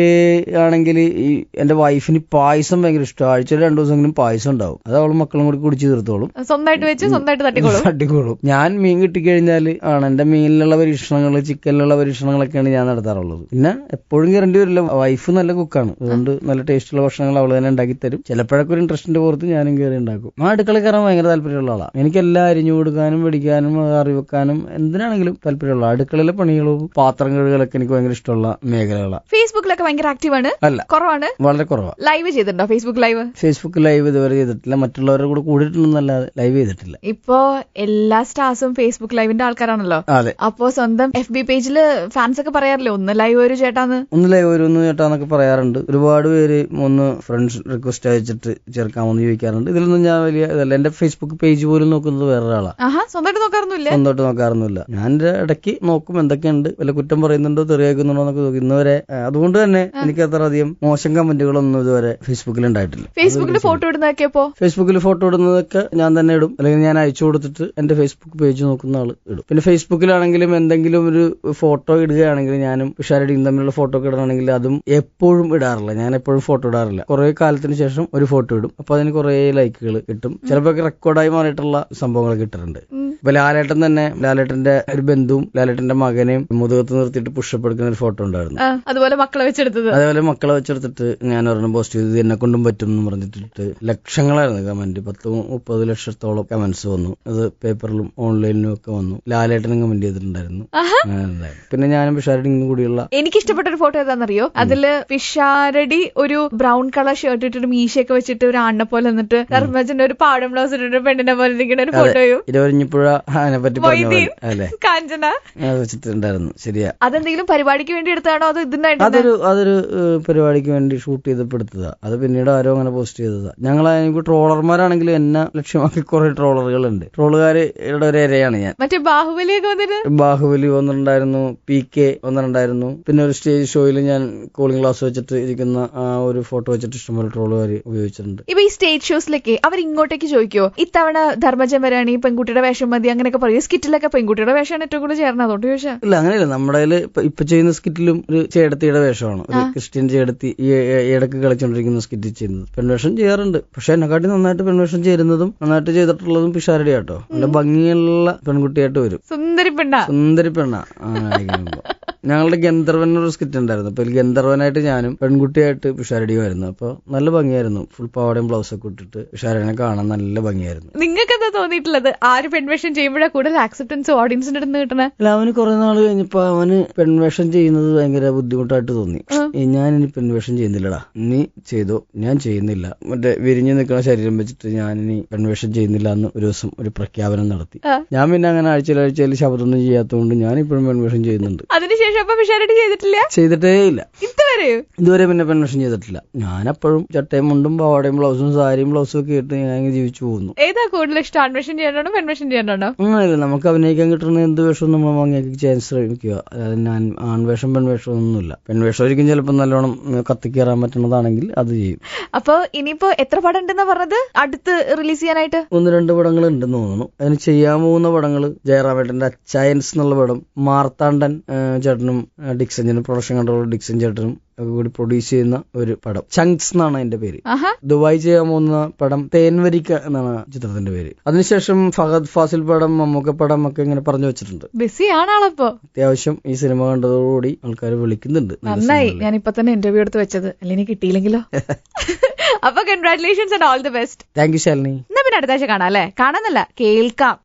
ആണെങ്കിൽ ഈ എന്റെ വൈഫിന് പായസം ഭയങ്കര ഇഷ്ടം. ആഴ്ചയിൽ 2 ദിവസമെങ്കിലും പായസം ഉണ്ടാവും. അത് അവളും മക്കളും കൂടി കുടിച്ച് തീർത്തോളും. സ്വന്തമായിട്ട് വെച്ച് സ്വന്തമായിട്ട് തട്ടിക്കോളും. ഞാൻ മീൻ കിട്ടിക്കഴിഞ്ഞാൽ ആണ് എന്റെ മീനിലുള്ള പരീക്ഷണങ്ങൾ, ചിക്കനിലുള്ള പരീക്ഷണങ്ങളൊക്കെയാണ് ഞാൻ നടത്താറുള്ളത്. പിന്നെ എപ്പോഴും കയറേണ്ടി വരില്ല. വൈഫ് നല്ല കുക്കാണ്, അതുകൊണ്ട് നല്ല ടേസ്റ്റുള്ള ഭക്ഷണങ്ങൾ അവള് തന്നെ ഉണ്ടാക്കി തരും. ചിലപ്പോഴൊക്കെ ഒരു ഇൻട്രസ്റ്റിന്റെ പുറത്ത് ഞാനും കയറി ഉണ്ടാക്കും. ആ അടുക്കള കയറാൻ ഭയങ്കര താല്പര്യമുള്ള ആളാണ്. എനിക്കെല്ലാം അരിഞ്ഞു കൊടുക്കാനും വെടിക്കാനും കറി വെക്കാനും എന്തിനാണെങ്കിലും താല്പര്യമുള്ള. അടുക്കളയിലെ പണികളും പാത്രം കഴുകലൊക്കെ എനിക്ക് ഭയങ്കര ഇഷ്ടമുള്ള മേഖലകളാണ്. ഫേസ്ബുക്കിലൊക്കെ ഭയങ്കര ആക്റ്റീവ് ആണ്? അല്ല, കുറവാണ്. വളരെ കുറവാണ്. ലൈവ് ചെയ്തിട്ടുണ്ടോ? ഫേസ്ബുക്ക് ലൈവ് ഇതുവരെ ചെയ്തിട്ടില്ല. മറ്റുള്ളവരുടെ കൂടെ കൂടിയിട്ടുണ്ടെന്നല്ലാതെ ലൈവ് ചെയ്തിട്ടില്ല. ഇപ്പോ എല്ലാ സ്റ്റാർസും ഫേസ്ബുക്ക് ലൈവിന്റെ ആൾക്കാരാണല്ലോ. അതെ. അപ്പോ സ്വന്തം FB പേജില് ഫാൻസ് ഒക്കെ പറയാറില്ലേ ഒന്ന് ലൈവ് ഒരു ചേട്ടാന്നൊക്കെ പറയാറുണ്ട്. ഒരുപാട് പേര് ഒന്ന് ഫ്രണ്ട്സ് റിക്വസ്റ്റ് അയച്ചിട്ട് ചേർക്കാമെന്ന് ചോദിക്കാറുണ്ട്. ഇതിലൊന്നും ഞാൻ വലിയ ഇതല്ല. എന്റെ ഫേസ്ബുക്ക് പേജ് പോലും നോക്കുന്നത് വേറൊരാളാണ്. സ്വന്തമായിട്ട് നോക്കാറൊന്നുമില്ല. ഞാൻ ഇടയ്ക്ക് നോക്കും എന്തൊക്കെയുണ്ട്, വല്ല കുറ്റം പറയുന്നുണ്ടോ തെറിയാക്കുന്നുണ്ടോ എന്നൊക്കെ നോക്കും. ഇന്നുവരെ അതുകൊണ്ട് തന്നെ എനിക്ക് അത്ര അധികം മോശം കമന്റുകളൊന്നും ഇതുവരെ ഫേസ്ബുക്കിൽ ഉണ്ടായിട്ടില്ല. ഫേസ്ബുക്കിൽ ഫോട്ടോ ഇടുന്നതൊക്കെ ഞാൻ തന്നെ ഇടും, അല്ലെങ്കിൽ ഞാൻ അയച്ചു കൊടുത്തിട്ട് എന്റെ ഫേസ്ബുക്ക് പേജ് നോക്കുന്ന ആള് ഇടും. പിന്നെ ഫേസ്ബുക്കിലാണെങ്കിലും എന്തെങ്കിലും ഒരു ഫോട്ടോ ഇടുകയാണെങ്കിൽ ഞാനും ഉഷാരടിയും തമ്മിലുള്ള ഫോട്ടോ ഒക്കെ ഇടണമെങ്കിൽ അതും എപ്പോഴും ഇടാറില്ല. ഞാൻ എപ്പോഴും ഫോട്ടോ ഇടാറില്ല. കുറെ കാലത്തിന് ശേഷം ഒരു ഫോട്ടോ ഇടും. അപ്പൊ അതിന് കുറെ ലൈക്കുകൾ കിട്ടും. ചിലപ്പോ റെക്കോർഡായി മാറിയിട്ടുള്ള സംഭവങ്ങൾ കിട്ടാറുണ്ട്. ഇപ്പൊ ലാലേട്ടൻ തന്നെ, ലാലേട്ടന്റെ ഒരു ബന്ധുവും ലാലേട്ടന്റെ മകനെയും മുതുകത്ത് നിർത്തിയിട്ട് പുഷപ്പ് എടുക്കുന്ന ഒരു ഫോട്ടോ ഉണ്ടായിരുന്നു. അതേപോലെ മക്കളെ വെച്ചെടുത്തിട്ട് ഞാൻ ഒരെണ്ണം പോസ്റ്റ് ചെയ്ത് എന്നെ കൊണ്ടും പറ്റും എന്ന് പറഞ്ഞിട്ട് ലക്ഷങ്ങളായിരുന്നു കമന്റ്. 10-30 ലക്ഷത്തോളം കമന്റ്സ് വന്നു. അത് പേപ്പറിലും ഓൺലൈനിലും ഒക്കെ വന്നു. ലാലേട്ടനും കമന്റ് ചെയ്തിട്ടുണ്ടായിരുന്നു. പിന്നെ ഞാനും പിഷാരടിയും കൂടിയുള്ള എനിക്ക് ഇഷ്ടപ്പെട്ട ഒരു ഫോട്ടോ ഏതാണെന്നറിയോ? അതില് പിഷാരടി ഒരു ബ്രൗൺ കളർ ഷർട്ട് ഇട്ടിട്ട് മീശയൊക്കെ വെച്ചിട്ട് ഒരു ആണ്ണ പോലെ എന്നിട്ട് ധർമ്മജന്റെ ഒരു പാടം ബ്ലൗസ് ഇട്ടിട്ട് പെണ്ണിനെ പോലെ ഇരിക്കുന്ന ഒരു ഫോട്ടോയും ഇരുവരിഞ്ഞിപ്പുഴ അതിനെ പറ്റി അല്ലെ കാഞ്ചന വെച്ചിട്ടുണ്ടായിരുന്നു. ശരിയാ. അതെന്തെങ്കിലും പരിപാടിക്ക് വേണ്ടി എടുത്താണോ അത് ഇതിനായിട്ട്? അതൊരു പരിപാടിക്ക് വേണ്ടി ഷൂട്ട് ചെയ്തപ്പെടുത്തതാ. അത് പിന്നീട് ആരോ അങ്ങനെ പോസ്റ്റ് ചെയ്തതാ. ഞങ്ങൾ ട്രോളർമാരാണെങ്കിലും എന്നെ ലക്ഷ്യമാക്കി കുറെ ട്രോളറുകളുണ്ട്. ട്രോളുകാരുടെ ഒരു ഇരയാണ് ഞാൻ. മറ്റേ ബാഹുബലിയൊക്കെ വന്നിട്ട് ബാഹുബലി വന്നിട്ടുണ്ടായിരുന്നു, PK വന്നിട്ടുണ്ടായിരുന്നു. പിന്നെ ഒരു സ്റ്റേജ് ഷോയിൽ ഞാൻ കൂളിംഗ് ഗ്ലാസ് വെച്ചിട്ട് ഇരിക്കുന്ന ആ ഒരു ഫോട്ടോ വെച്ചിട്ട് ഇഷ്ടംപോലെ ട്രോളുകാർ ഉപയോഗിച്ചിട്ടുണ്ട്. ഇപ്പൊ ഈ സ്റ്റേജ് ഷോസിലൊക്കെ അവർ ഇങ്ങോട്ടേക്ക് ചോദിക്കോ ഇത്തവണ ധർമ്മജൻ വരാണെങ്കിൽ പെൺകുട്ടിയുടെ വേഷം മതി അങ്ങനെയൊക്കെ പറയും? സ്കിറ്റിലൊക്കെ പെൺകുട്ടിയുടെ വേഷമാണ് ഏറ്റവും കൂടുതൽ ചേർന്നത്, അതുകൊണ്ട് ചോദിച്ചാ? ഇല്ല, അങ്ങനെയല്ല. നമ്മുടെ ഇപ്പൊ ചെയ്യുന്ന സ്കിറ്റിലും ഒരു ചേടത്തിയുടെ വേഷമാണ്, ഒരു ക്രിസ്ത്യൻ ചേടത്തി ഈ ഇടക്ക് കളിച്ചോണ്ടിരിക്കുന്ന സ്കിറ്റിൽ ചെയ്യുന്നത്. പെൺവേഷം ചെയ്യാറുണ്ട്. പക്ഷെ എന്നെക്കാട്ടി നന്നായിട്ട് പെൺവേഷം ചേരുന്നതും നന്നായിട്ട് ചെയ്തിട്ടുള്ളതും പിഷാരടി ആട്ടോ. നല്ല ഭംഗിയുള്ള പെൺകുട്ടിയായിട്ട് വരും. സുന്ദരി പെണ്ണ ഞങ്ങളുടെ ഗന്ധർവൻ ഒരു സ്കിറ്റ് ഉണ്ടായിരുന്നു. അപ്പൊ ഗന്ധർവനായിട്ട് ഞാനും പെൺകുട്ടിയായിട്ട് പിഷാരടിയുമായിരുന്നു. അപ്പൊ നല്ല ഭംഗിയായിരുന്നു. ഫുൾ പാവാടയും ബ്ലൗസ് ഒക്കെ ഇട്ടിട്ട് പിഷാരടിനെ കാണാൻ നല്ല ഭംഗിയായിരുന്നു. നിങ്ങൾക്ക് എന്താ തോന്നിയിട്ടുള്ളത്? ആര് പെൺവേഷം ചെയ്യുമ്പോഴാണ് കൂടുതൽ ആക്സെപ്റ്റൻസ് ഓഡിയൻസിന്റെ അടുത്ത് കിട്ടണേ? അല്ല, അവന് കുറെ നാൾ കഴിഞ്ഞപ്പോ അവന് പെൺവേഷം ചെയ്യുന്നത് ഭയങ്കര ബുദ്ധിമുട്ടായിട്ട് തോന്നി. ഞാനിനി പെൺവേഷം ചെയ്യുന്നില്ലടാ, നീ ചെയ്തോ, ഞാൻ ചെയ്യുന്നില്ല. മറ്റേ വിരിഞ്ഞു നിൽക്കുന്ന ശരീരം വെച്ചിട്ട് ഞാനിനി പെൺവേഷം ചെയ്യുന്നില്ല എന്ന് ഒരു ദിവസം ഒരു പ്രഖ്യാപനം നടത്തി. ഞാൻ പിന്നെ അങ്ങനെ ആഴ്ചയിൽ ശബ്ദമൊന്നും ചെയ്യാത്തതുകൊണ്ട് ഞാൻ ഇപ്പോഴും പെൺവേഷം ചെയ്യുന്നുണ്ട്. അതിനുശേഷം ചെയ്തിട്ടേ ഇല്ല ഇതുവരെ. പിന്നെ പെൺവേഷം ചെയ്തിട്ടില്ല. ഞാനപ്പോഴും ചട്ടയും മുണ്ടും പാവാടയും ബ്ലൗസും സാരിയും ബ്ലൗസും ഒക്കെ ഇട്ട് ഞാൻ ജീവിച്ചു പോകുന്നു. ഏതാ കൂടുതൽ ഇഷ്ടം, ആൺവേഷം ചെയ്യാനാണോ പെൺവേഷം ചെയ്യാനാണോ? അങ്ങനെയല്ല, നമുക്ക് അഭിനയിക്കാൻ കിട്ടുന്ന എന്ത് വേഷവും നമ്മൾ വാങ്ങിയാക്കി ചെയ്യാൻ ശ്രമിക്കുക. അതായത് ഞാൻ ആൺവേഷം പെൺവേഷം ഒന്നുമില്ല. പെൺവേഷം ഒരിക്കലും ചിലപ്പോൾ നല്ലോണം കത്തിക്കേറാൻ പറ്റുന്നതാണെങ്കിൽ അത് ചെയ്യും. അപ്പൊ ഇനിയിപ്പോ എത്ര പടം ഉണ്ടെന്നാ പറഞ്ഞത് അടുത്ത് റിലീസ് ചെയ്യാനായിട്ട്? 1-2 പടങ്ങൾ ഉണ്ടെന്ന് തോന്നുന്നു. അതിന് ചെയ്യാൻ പോകുന്ന പടങ്ങള് ജയറാമേട്ടന്റെ അച്ചായൻസ് എന്നുള്ള പടം, മാർത്താണ്ഡൻ ചേട്ടനും ഡിക്സൺ ചേട്ടനും പ്രൊഡക്ഷൻ കൺട്രോളർ ഡിക്സൺ ചേട്ടനും ഒക്കെ കൂടി പ്രൊഡ്യൂസ് ചെയ്യുന്ന ഒരു പടം, ചങ്ക്സ് എന്നാണ് അതിന്റെ പേര്. ദുബായ് ചെയ്യാൻ പോകുന്ന പടം തേൻവരിക്ക എന്നാണ് ചിത്രത്തിന്റെ പേര്. അതിനുശേഷം ഫഹദ് ഫാസിൽ പടം, മമ്മൂക്ക പടം ഒക്കെ ഇങ്ങനെ പറഞ്ഞു വെച്ചിട്ടുണ്ട്. ബിസി ആണാളപ്പോ. അത്യാവശ്യം ഈ സിനിമ കണ്ടതോടുകൂടി ആൾക്കാർ വിളിക്കുന്നുണ്ട്. നന്നായി, ഞാൻ ഇപ്പൊ തന്നെ ഇന്റർവ്യൂ എടുത്ത് വെച്ചത്, അല്ലെങ്കിൽ കിട്ടിയില്ലെങ്കിലോ. അപ്പൊ congratulations and all the best. Thank you Shalini. എന്നാ പിന്നെ അടുത്ത ആഴ്ച കാണാം അല്ലേ? കാണാന്നല്ല, കേൾക്കാം.